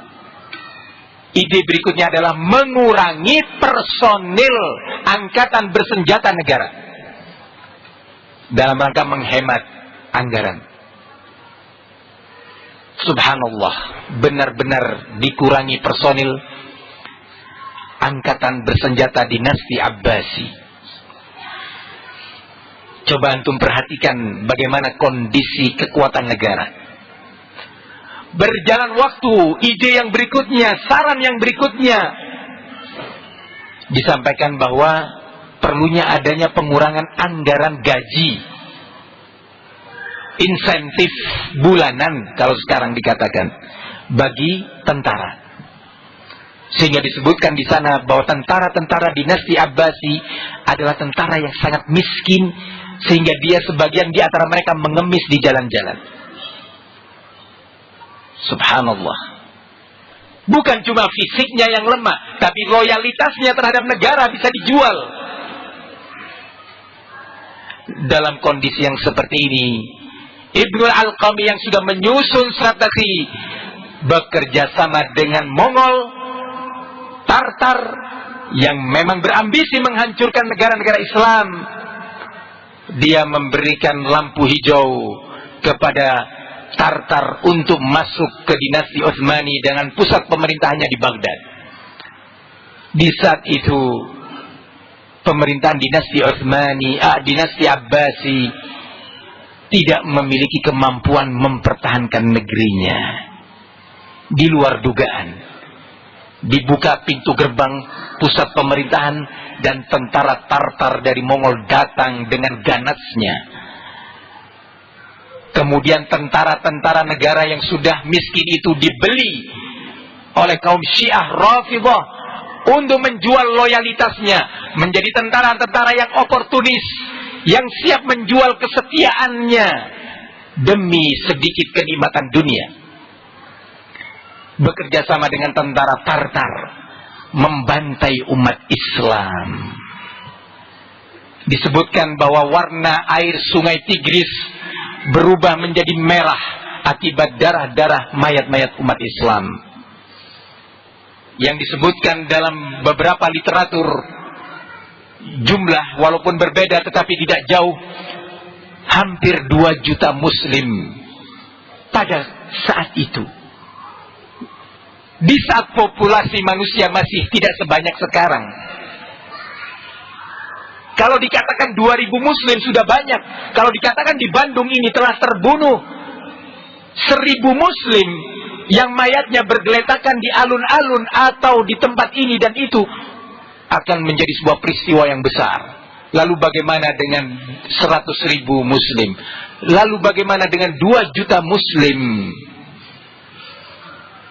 Ide berikutnya adalah mengurangi personil angkatan bersenjata negara dalam rangka menghemat anggaran. Subhanallah, benar-benar dikurangi personil angkatan bersenjata dinasti Abbasi. Coba antum perhatikan bagaimana kondisi kekuatan negara. Berjalan waktu, ide yang berikutnya, saran yang berikutnya, disampaikan bahwa perlunya adanya pengurangan anggaran gaji insentif bulanan kalau sekarang dikatakan bagi tentara. Sehingga disebutkan di sana bahwa tentara-tentara dinasti Abbasi adalah tentara yang sangat miskin, sehingga dia sebagian di antara mereka mengemis di jalan-jalan. Subhanallah. Bukan cuma fisiknya yang lemah, tapi loyalitasnya terhadap negara bisa dijual. Dalam kondisi yang seperti ini, Ibnu Al-Qami yang sudah menyusun strategi bekerja sama dengan Mongol, Tartar yang memang berambisi menghancurkan negara-negara Islam, dia memberikan lampu hijau kepada Tartar untuk masuk ke dinasti Utsmani dengan pusat pemerintahannya di Baghdad. Di saat itu pemerintahan dinasti Utsmani, dinasti Abbasi tidak memiliki kemampuan mempertahankan negerinya. Di luar dugaan, dibuka pintu gerbang pusat pemerintahan dan tentara Tartar dari Mongol datang dengan ganasnya. Kemudian tentara-tentara negara yang sudah miskin itu dibeli oleh kaum Syiah Rafidhah untuk menjual loyalitasnya menjadi tentara-tentara yang oportunis, yang siap menjual kesetiaannya demi sedikit kenikmatan dunia. Bekerja sama dengan tentara Tartar membantai umat Islam. Disebutkan bahwa warna air sungai Tigris berubah menjadi merah akibat darah-darah mayat-mayat umat Islam. Yang disebutkan dalam beberapa literatur, jumlah walaupun berbeda tetapi tidak jauh, hampir 2 juta muslim pada saat itu. Di saat populasi manusia masih tidak sebanyak sekarang. Kalau dikatakan 2000 muslim sudah banyak. Kalau dikatakan di Bandung ini telah terbunuh 1000 muslim yang mayatnya bergeletakan di alun-alun atau di tempat ini dan itu, akan menjadi sebuah peristiwa yang besar. Lalu bagaimana dengan 100.000 muslim? Lalu bagaimana dengan 2 juta muslim?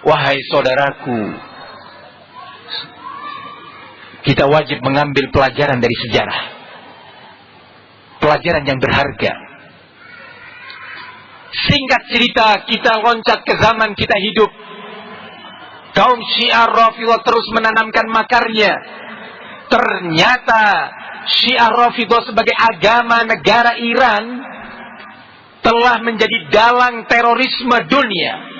Wahai saudaraku, kita wajib mengambil pelajaran dari sejarah. Pelajaran yang berharga. Singkat cerita, kita loncat ke zaman kita hidup. Kaum Syiah Rafidhah terus menanamkan makarnya. Ternyata Syiah Rafidhah sebagai agama negara Iran telah menjadi dalang terorisme dunia.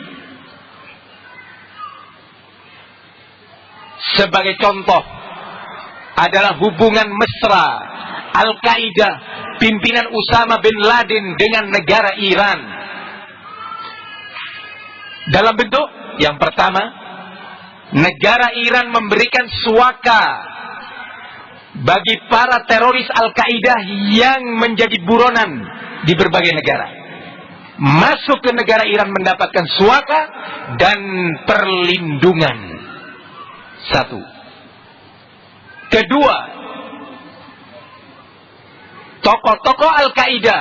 Sebagai contoh adalah hubungan mesra Al-Qaeda pimpinan Usama bin Laden dengan negara Iran. Dalam bentuk yang pertama, negara Iran memberikan suaka bagi para teroris Al-Qaeda yang menjadi buronan di berbagai negara. Masuk ke negara Iran mendapatkan suaka dan perlindungan. Satu. Kedua, tokoh-tokoh Al-Qaeda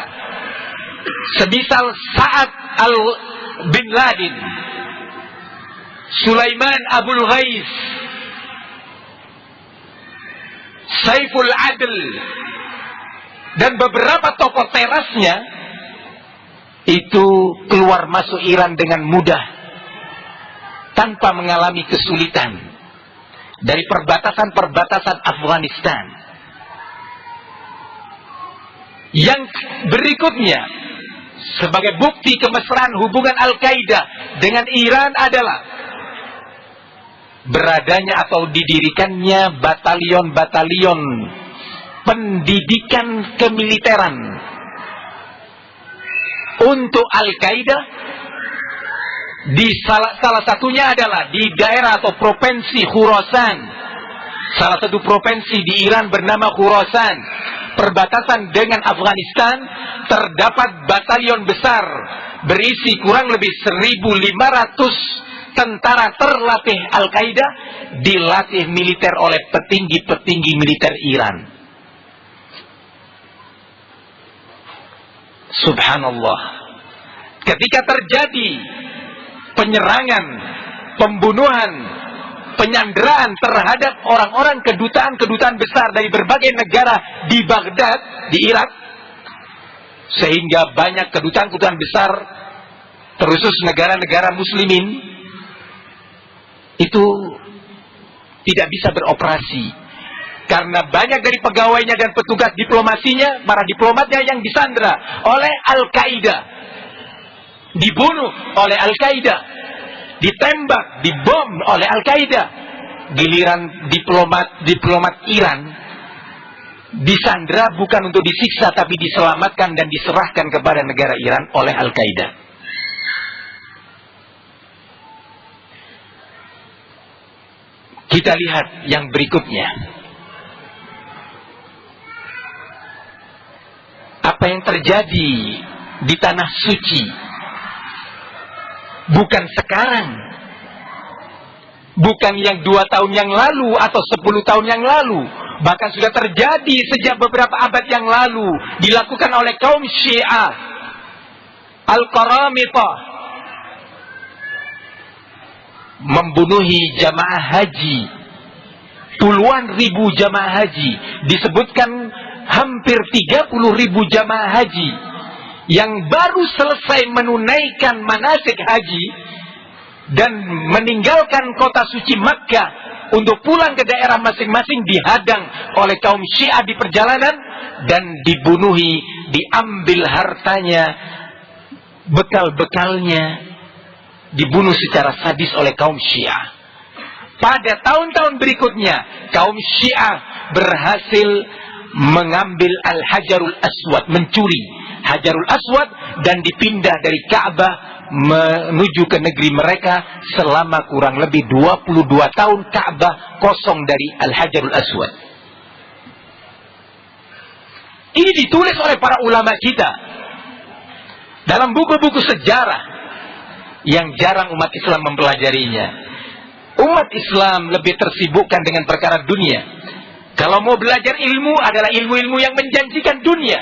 semisal Sa'ad bin Laden, Sulaiman Abul Ghais, Saiful Adl, dan beberapa tokoh terasnya itu keluar masuk Iran dengan mudah tanpa mengalami kesulitan dari perbatasan-perbatasan Afghanistan. Yang berikutnya sebagai bukti kemesraan hubungan Al-Qaeda dengan Iran adalah beradanya atau didirikannya batalion-batalion pendidikan kemiliteran untuk Al-Qaeda. Di salah satunya adalah di daerah atau provinsi Khurasan. Salah satu provinsi di Iran bernama Khurasan, perbatasan dengan Afghanistan, terdapat batalion besar berisi kurang lebih 1.500 tentara terlatih Al-Qaeda, dilatih militer oleh petinggi-petinggi militer Iran. Subhanallah. ketika terjadi penyerangan, pembunuhan, penyanderaan terhadap orang-orang kedutaan besar dari berbagai negara di Baghdad, di Irak, sehingga banyak kedutaan besar, terkhusus negara-negara muslimin, itu tidak bisa beroperasi karena banyak dari pegawainya dan petugas diplomasinya, para diplomatnya yang disandra oleh Al-Qaeda, dibunuh oleh Al-Qaeda, ditembak, dibom oleh Al-Qaeda. Giliran diplomat Iran disandra bukan untuk disiksa, tapi diselamatkan dan diserahkan kepada negara Iran oleh Al-Qaeda. Kita lihat yang berikutnya. Apa yang terjadi di tanah suci bukan sekarang, bukan yang 2 tahun yang lalu atau 10 tahun yang lalu, bahkan sudah terjadi sejak beberapa abad yang lalu, dilakukan oleh kaum Syiah Al-Qaramitah, membunuhi jamaah haji, puluhan ribu jamaah haji, disebutkan hampir 30.000 jamaah haji yang baru selesai menunaikan manasik haji dan meninggalkan kota suci Makkah untuk pulang ke daerah masing-masing, dihadang oleh kaum Syiah di perjalanan dan dibunuhi, diambil hartanya, bekal-bekalnya, dibunuh secara sadis oleh kaum Syiah. Pada tahun-tahun berikutnya, kaum Syiah berhasil mengambil Al-Hajarul Aswad, mencuri Hajarul Aswad dan dipindah dari Ka'bah menuju ke negeri mereka. Selama kurang lebih 22 tahun Ka'bah kosong dari Al-Hajarul Aswad. Ini ditulis oleh para ulama kita dalam buku-buku sejarah yang jarang umat Islam mempelajarinya. Umat Islam lebih tersibukkan dengan perkara dunia. Kalau mau belajar ilmu adalah ilmu-ilmu yang menjanjikan dunia,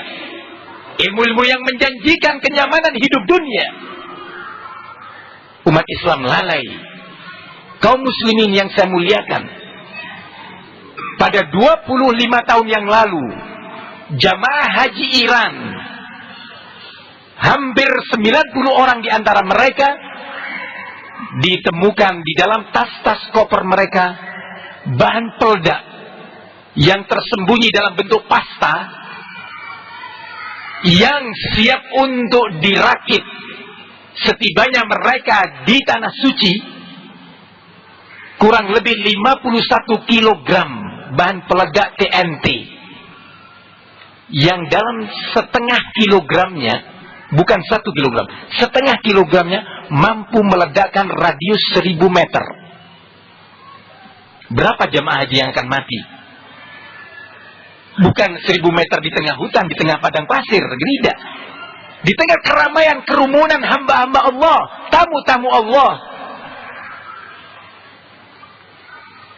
ilmu-ilmu yang menjanjikan kenyamanan hidup dunia. Umat Islam lalai. Kaum muslimin yang saya muliakan, pada 25 tahun yang lalu, jamaah haji Iran, hampir 90 orang di antara mereka ditemukan di dalam tas-tas koper mereka bahan peledak yang tersembunyi dalam bentuk pasta yang siap untuk dirakit setibanya mereka di tanah suci. Kurang lebih 51 kilogram bahan peledak TNT yang dalam setengah kilogramnya, bukan 1 kilogram, setengah kilogramnya mampu meledakkan radius 1000 meter. Berapa jamaah haji yang akan mati? Bukan 1000 meter di tengah hutan, di tengah padang pasir, tidak. Di tengah keramaian, kerumunan hamba-hamba Allah, tamu-tamu Allah.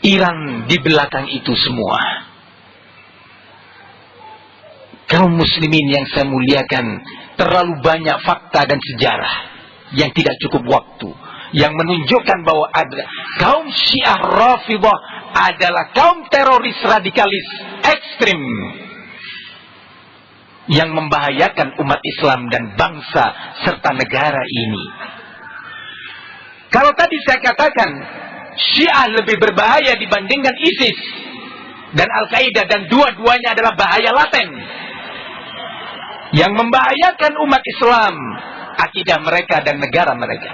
Iran di belakang itu semua. Kaum muslimin yang saya muliakan, terlalu banyak fakta dan sejarah yang tidak cukup waktu, yang menunjukkan bahwa ada kaum Syiah Rafidhah adalah kaum teroris radikalis ekstrim yang membahayakan umat Islam dan bangsa serta negara ini. Kalau tadi saya katakan Syiah lebih berbahaya dibandingkan ISIS dan Al-Qaeda, dan dua-duanya adalah bahaya laten yang membahayakan umat Islam, akidah mereka dan negara mereka.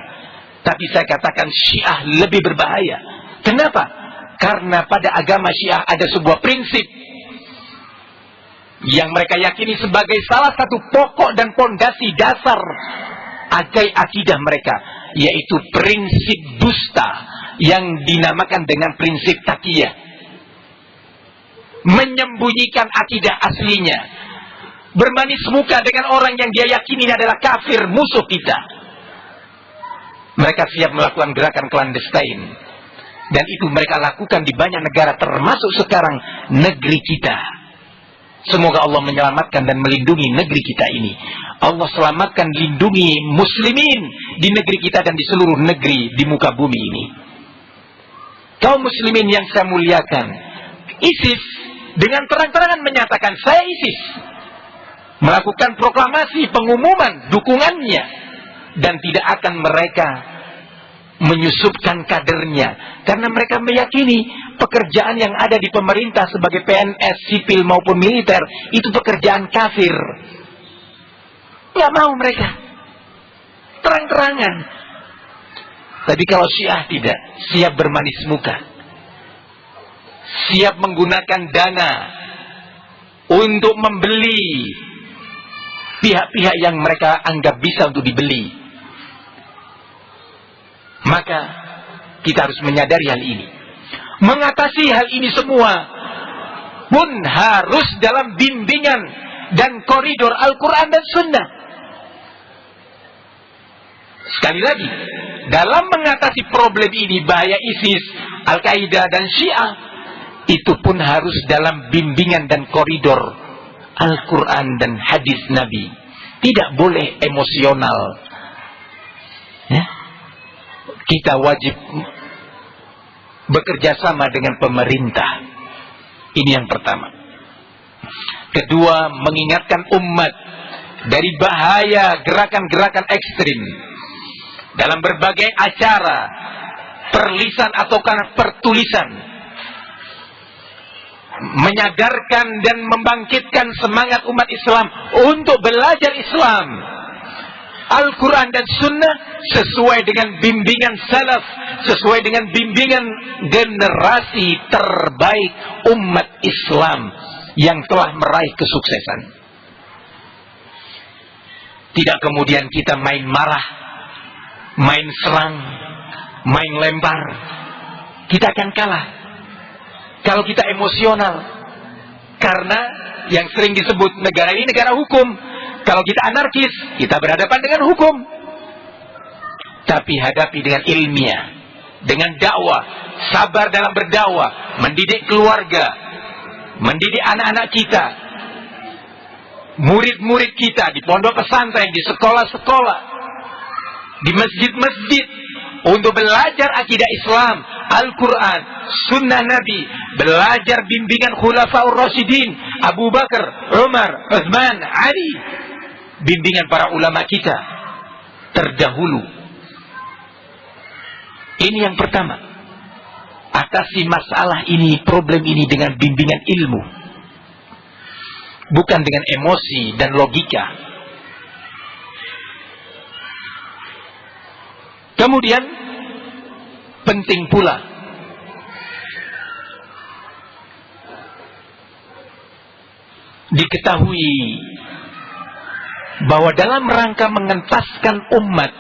Tapi saya katakan Syiah lebih berbahaya. Kenapa? Karena pada agama Syiah ada sebuah prinsip yang mereka yakini sebagai salah satu pokok dan pondasi dasar akidah mereka, yaitu prinsip dusta yang dinamakan dengan prinsip taqiyah. Menyembunyikan akidah aslinya, bermanis muka dengan orang yang dia yakini adalah kafir, musuh kita. Mereka siap melakukan gerakan clandestine, dan itu mereka lakukan di banyak negara, termasuk sekarang negeri kita. Semoga Allah menyelamatkan dan melindungi negeri kita ini. Allah selamatkan, lindungi muslimin di negeri kita dan di seluruh negeri di muka bumi ini. Kaum muslimin yang saya muliakan, ISIS dengan terang-terangan menyatakan, saya ISIS. Melakukan proklamasi, pengumuman, dukungannya. Dan tidak akan mereka menyusupkan kadernya. Karena mereka meyakini pekerjaan yang ada di pemerintah sebagai PNS, sipil maupun militer, itu pekerjaan kafir. Nggak mau mereka. Terang-terangan. Tapi kalau Syiah tidak, siap bermanis muka. Siap menggunakan dana untuk membeli pihak-pihak yang mereka anggap bisa untuk dibeli. Maka kita harus menyadari hal ini. Mengatasi hal ini semua pun harus dalam bimbingan dan koridor Al-Quran dan Sunnah. Sekali lagi, dalam mengatasi problem ini, bahaya ISIS, Al-Qaeda dan Syiah, itu pun harus dalam bimbingan dan koridor Al-Quran dan hadis Nabi. Tidak boleh emosional. Ya? Kita wajib bekerja sama dengan pemerintah. Ini yang pertama. Kedua, mengingatkan umat dari bahaya gerakan-gerakan ekstrim dalam berbagai acara, perlisan atau karena pertulisan. Menyadarkan dan membangkitkan semangat umat Islam untuk belajar Islam, Al-Quran dan Sunnah sesuai dengan bimbingan salaf, sesuai dengan bimbingan generasi terbaik umat Islam yang telah meraih kesuksesan. Tidak kemudian kita main marah, main serang, main lempar. Kita akan kalah kalau kita emosional. Karena yang sering disebut negara ini negara hukum. Kalau kita anarkis, kita berhadapan dengan hukum. Tapi hadapi dengan ilmiah, dengan dakwah, sabar dalam berdakwah, mendidik keluarga, mendidik anak-anak kita, murid-murid kita di pondok pesantren, di sekolah-sekolah, di masjid-masjid, untuk belajar akidah Islam, Al-Quran, Sunnah Nabi, belajar bimbingan Khulafaur Rasyidin, Abu Bakar, Umar, Utsman, Ali, bimbingan para ulama kita terdahulu. Ini yang pertama. Atasi masalah ini, problem ini dengan bimbingan ilmu, bukan dengan emosi dan logika. Kemudian penting pula diketahui bahwa dalam rangka mengentaskan umat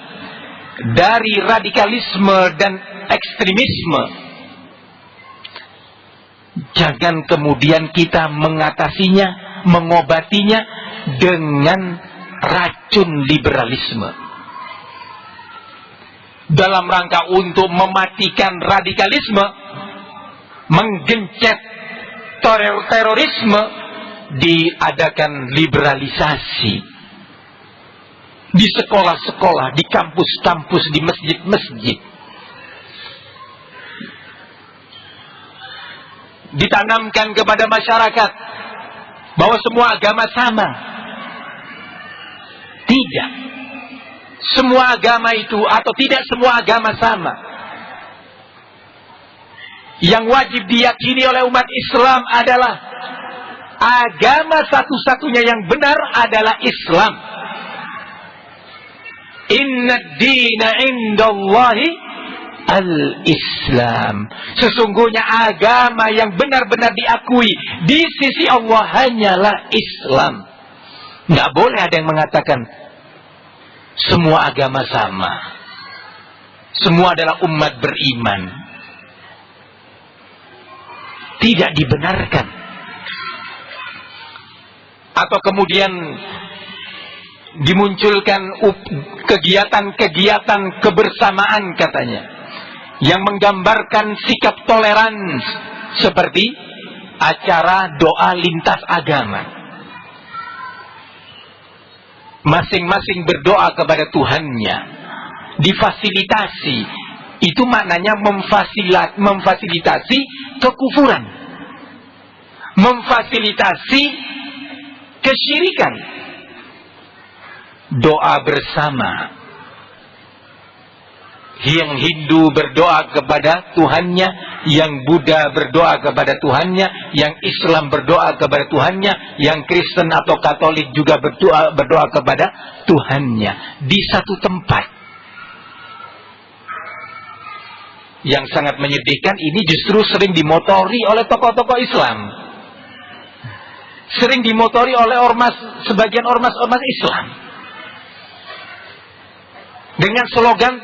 dari radikalisme dan ekstremisme, jangan kemudian kita mengatasinya, mengobatinya dengan racun liberalisme. Dalam rangka untuk mematikan radikalisme, menggencet terorisme, diadakan liberalisasi di sekolah-sekolah, di kampus-kampus, di masjid-masjid. Ditanamkan kepada masyarakat bahwa semua agama sama. Tidak. Semua agama itu, atau tidak semua agama sama. Yang wajib diyakini oleh umat Islam adalah agama satu-satunya yang benar adalah Islam. Inna ad-dina indallahi al-Islam. Sesungguhnya agama yang benar-benar diakui di sisi Allah hanyalah Islam. Nggak boleh ada yang mengatakan semua agama sama, semua adalah umat beriman. Tidak dibenarkan. Atau kemudian dimunculkan kegiatan-kegiatan kebersamaan katanya, yang menggambarkan sikap toleransi seperti acara doa lintas agama. Masing-masing berdoa kepada Tuhannya, difasilitasi. Itu maknanya memfasilitasi kekufuran, memfasilitasi kesyirikan. Doa bersama. Yang Hindu berdoa kepada Tuhannya, yang Buddha berdoa kepada Tuhannya, yang Islam berdoa kepada Tuhannya, yang Kristen atau Katolik juga berdoa kepada Tuhannya di satu tempat. Yang sangat menyedihkan, ini justru sering dimotori oleh tokoh-tokoh Islam, sering dimotori oleh sebagian ormas-ormas Islam dengan slogan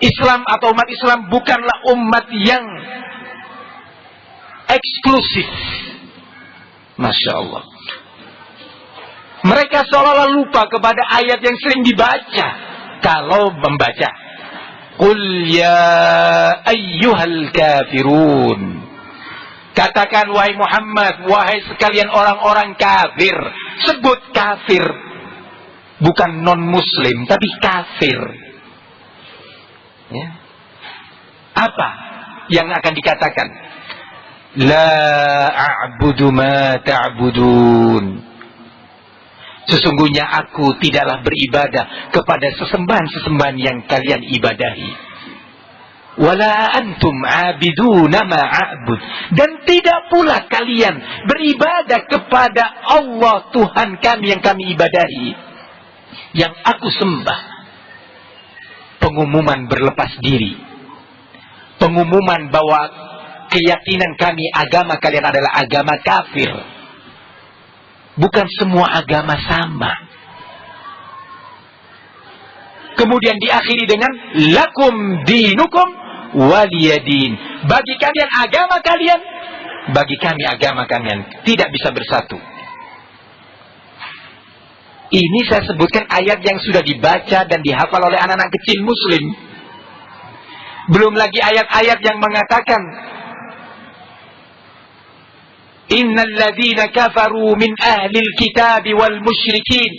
Islam atau umat Islam bukanlah umat yang eksklusif. Masya Allah. Mereka seolah-olah lupa kepada ayat yang sering dibaca. Kalau membaca, Qul ya ayyuhal kafirun. Katakan wahai Muhammad, wahai sekalian orang-orang kafir. Sebut kafir. Bukan non-muslim, tapi kafir. Ya. Apa yang akan dikatakan? La a'budu ma ta'budun. Sesungguhnya aku tidaklah beribadah kepada sesembahan-sesembahan yang kalian ibadahi. Wala antum 'abiduna ma a'bud. Dan tidak pula kalian beribadah kepada Allah Tuhan kami yang kami ibadahi, yang aku sembah. Pengumuman berlepas diri, pengumuman bahwa keyakinan kami, agama kalian adalah agama kafir. Bukan semua agama sama. Kemudian diakhiri dengan lakum dinukum waliyadin. Bagi kalian agama kalian, bagi kami agama kalian. Tidak bisa bersatu. Ini saya sebutkan ayat yang sudah dibaca dan dihafal oleh anak-anak kecil muslim. Belum lagi ayat-ayat yang mengatakan Innal ladzina kafaru min ahlil kitab wal musyrikin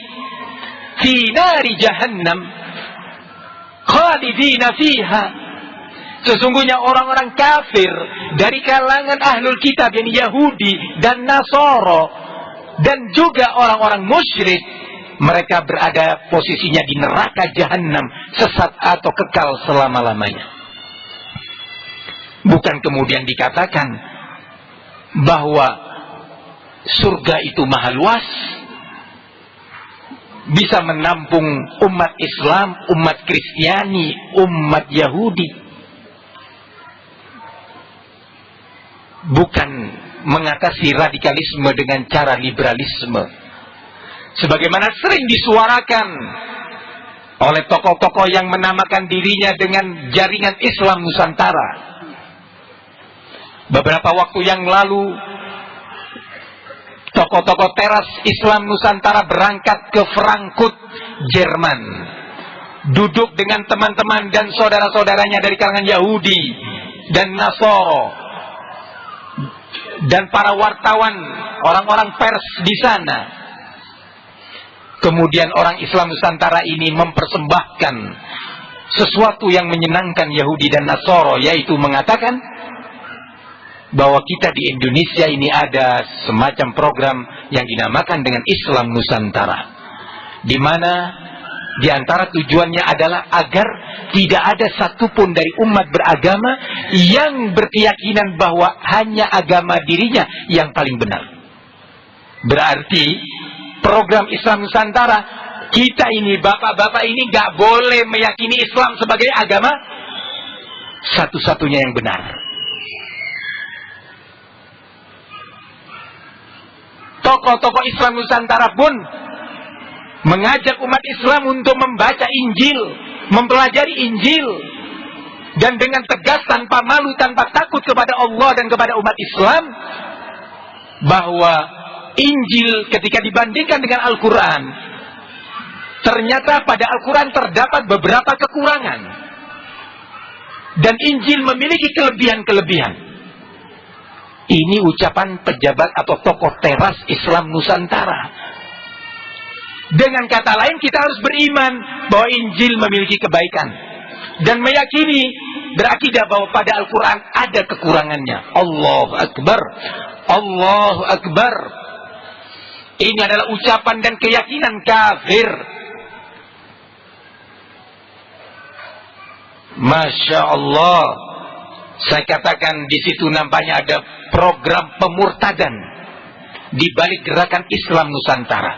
fi nari jahannam khalidina fiha. Sesungguhnya orang-orang kafir dari kalangan ahlul kitab, yang Yahudi dan Nasara, dan juga orang-orang musyrik, mereka berada posisinya di neraka jahanam, sesat atau kekal selama-lamanya. Bukan kemudian dikatakan bahwa surga itu maha luas, bisa menampung umat Islam, umat Kristiani, umat Yahudi. Bukan mengatasi radikalisme dengan cara liberalisme, sebagaimana sering disuarakan oleh tokoh-tokoh yang menamakan dirinya dengan jaringan Islam Nusantara. Beberapa waktu yang lalu, tokoh-tokoh teras Islam Nusantara berangkat ke Frankfurt, Jerman. Duduk dengan teman-teman dan saudara-saudaranya dari kalangan Yahudi dan Nasara, dan para wartawan, orang-orang pers di sana. Kemudian orang Islam Nusantara ini mempersembahkan sesuatu yang menyenangkan Yahudi dan Nasara, yaitu mengatakan bahwa kita di Indonesia ini ada semacam program yang dinamakan dengan Islam Nusantara, di mana di antara tujuannya adalah agar tidak ada satupun dari umat beragama yang berkeyakinan bahwa hanya agama dirinya yang paling benar. Berarti program Islam Nusantara, kita ini, bapak-bapak ini gak boleh meyakini Islam sebagai agama satu-satunya yang benar. Tokoh-tokoh Islam Nusantara pun mengajak umat Islam untuk membaca Injil, mempelajari Injil, dan dengan tegas, tanpa malu, tanpa takut kepada Allah dan kepada umat Islam, bahwa Injil ketika dibandingkan dengan Al-Quran, ternyata pada Al-Quran terdapat beberapa kekurangan, dan Injil memiliki kelebihan-kelebihan. Ini ucapan pejabat atau tokoh teras Islam Nusantara. Dengan kata lain, kita harus beriman bahwa Injil memiliki kebaikan dan meyakini, berakidah bahwa pada Al-Quran ada kekurangannya. Allahu Akbar, Allahu Akbar. Ini adalah ucapan dan keyakinan kafir. Masya Allah. Saya katakan di situ nampaknya ada program pemurtadan di balik gerakan Islam Nusantara.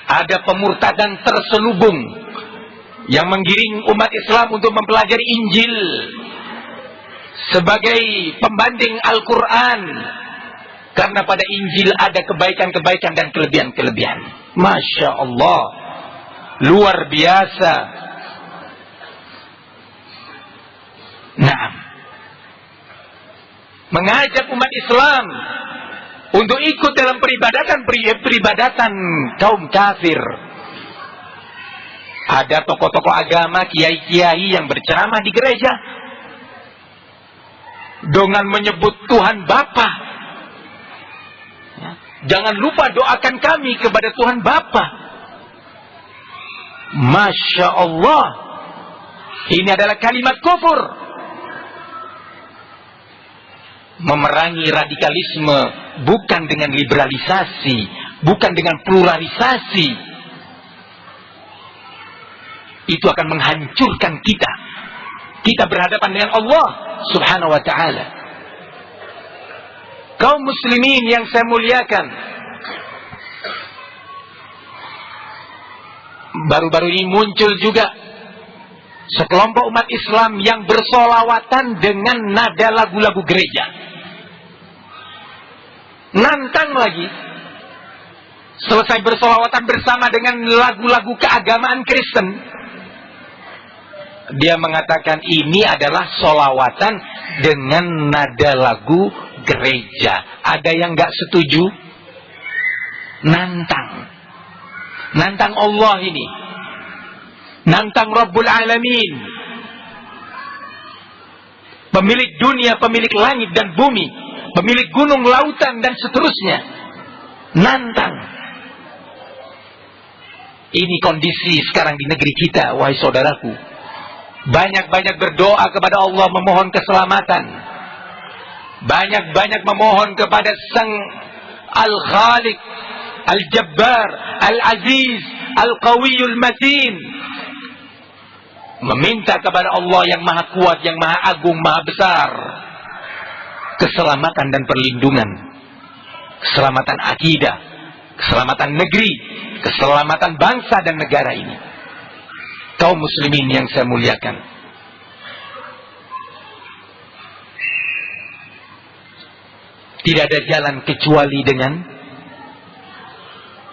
Ada pemurtadan terselubung yang menggiring umat Islam untuk mempelajari Injil sebagai pembanding Al-Quran, karena pada Injil ada kebaikan-kebaikan dan kelebihan-kelebihan. Masya Allah, luar biasa. Nah, mengajak umat Islam untuk ikut dalam peribadatan kaum kafir. Ada tokoh-tokoh agama, kiai-kiai yang berceramah di gereja dengan menyebut Tuhan Bapa. Jangan lupa doakan kami kepada Tuhan Bapa. Masya Allah, ini adalah kalimat kufur. Memerangi radikalisme bukan dengan liberalisasi, bukan dengan pluralisasi. Itu akan menghancurkan kita. Kita berhadapan dengan Allah Subhanahu wa ta'ala. Kaum muslimin yang saya muliakan, baru-baru ini muncul juga sekelompok umat Islam yang bersolawatan dengan nada lagu-lagu gereja. Nantang lagi, selesai bersolawatan bersama dengan lagu-lagu keagamaan Kristen, dia mengatakan ini adalah solawatan dengan nada lagu gereja. Ada yang gak setuju? Nantang Allah ini, nantang Rabbul Alamin, pemilik dunia, pemilik langit dan bumi, pemilik gunung, lautan dan seterusnya. Nantang. Ini kondisi sekarang di negeri kita, wahai saudaraku. Banyak-banyak berdoa kepada Allah memohon keselamatan. Banyak-banyak memohon kepada Sang Al-Khaliq, Al-Jabbar, Al-Aziz, Al-Qawiyul Matin. Meminta kepada Allah yang maha kuat, yang maha agung, maha besar, keselamatan dan perlindungan, keselamatan akidah, keselamatan negeri, keselamatan bangsa dan negara ini. Kaum muslimin yang saya muliakan, tidak ada jalan kecuali dengan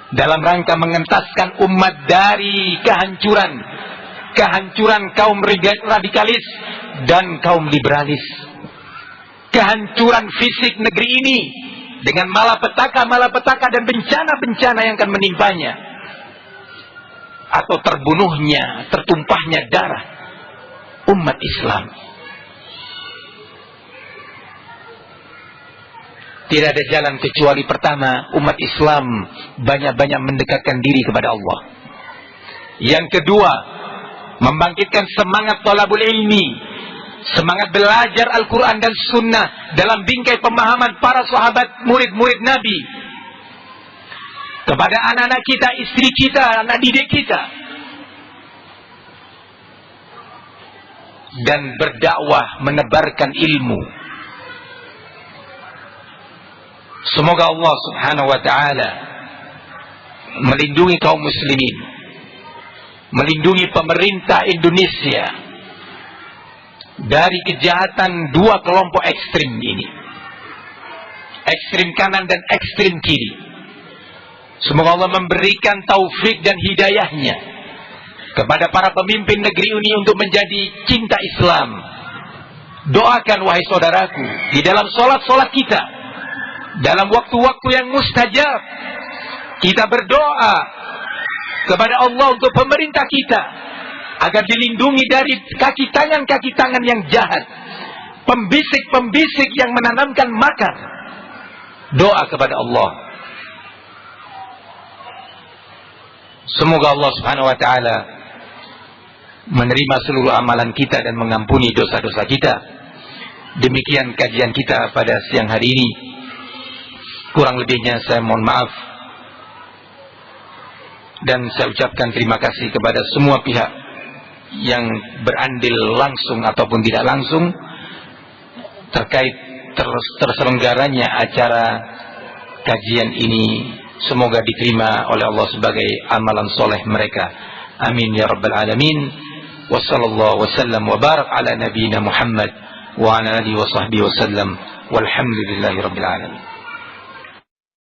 dalam rangka mengentaskan umat dari kehancuran kaum radikalis dan kaum liberalis, kehancuran fisik negeri ini dengan malapetaka dan bencana-bencana yang akan menimpanya, atau terbunuhnya, tertumpahnya darah umat Islam. Tidak ada jalan kecuali pertama, umat Islam banyak-banyak mendekatkan diri kepada Allah. Yang kedua, membangkitkan semangat thalabul ilmi, semangat belajar Al-Quran dan Sunnah dalam bingkai pemahaman para sahabat, murid-murid Nabi, kepada anak-anak kita, istri kita, anak didik kita, dan berdakwah, menebarkan ilmu. Semoga Allah Subhanahu wa ta'ala melindungi kaum muslimin, melindungi pemerintah Indonesia dari kejahatan dua kelompok ekstrim ini, ekstrim kanan dan ekstrim kiri. Semoga Allah memberikan taufik dan hidayahnya kepada para pemimpin negeri ini untuk menjadi cinta Islam. Doakan wahai saudaraku, di dalam solat-solat kita, dalam waktu-waktu yang mustajab, kita berdoa kepada Allah untuk pemerintah kita agar dilindungi dari kaki tangan yang jahat, pembisik-pembisik yang menanamkan makar. Doa kepada Allah. Semoga Allah Subhanahu wa taala menerima seluruh amalan kita dan mengampuni dosa-dosa kita. Demikian kajian kita pada siang hari ini. Kurang lebihnya saya mohon maaf. Dan saya ucapkan terima kasih kepada semua pihak yang berandil langsung ataupun tidak langsung terkait terselenggaranya acara kajian ini. Semoga diterima oleh Allah sebagai amalan soleh mereka. Amin ya rabbal alamin. Wa sallallahu wa sallam wa barak ala nabiyyina Muhammad wa ala alihi wa sahbihi wa sallam. Walhamdulillahi rabbil alamin.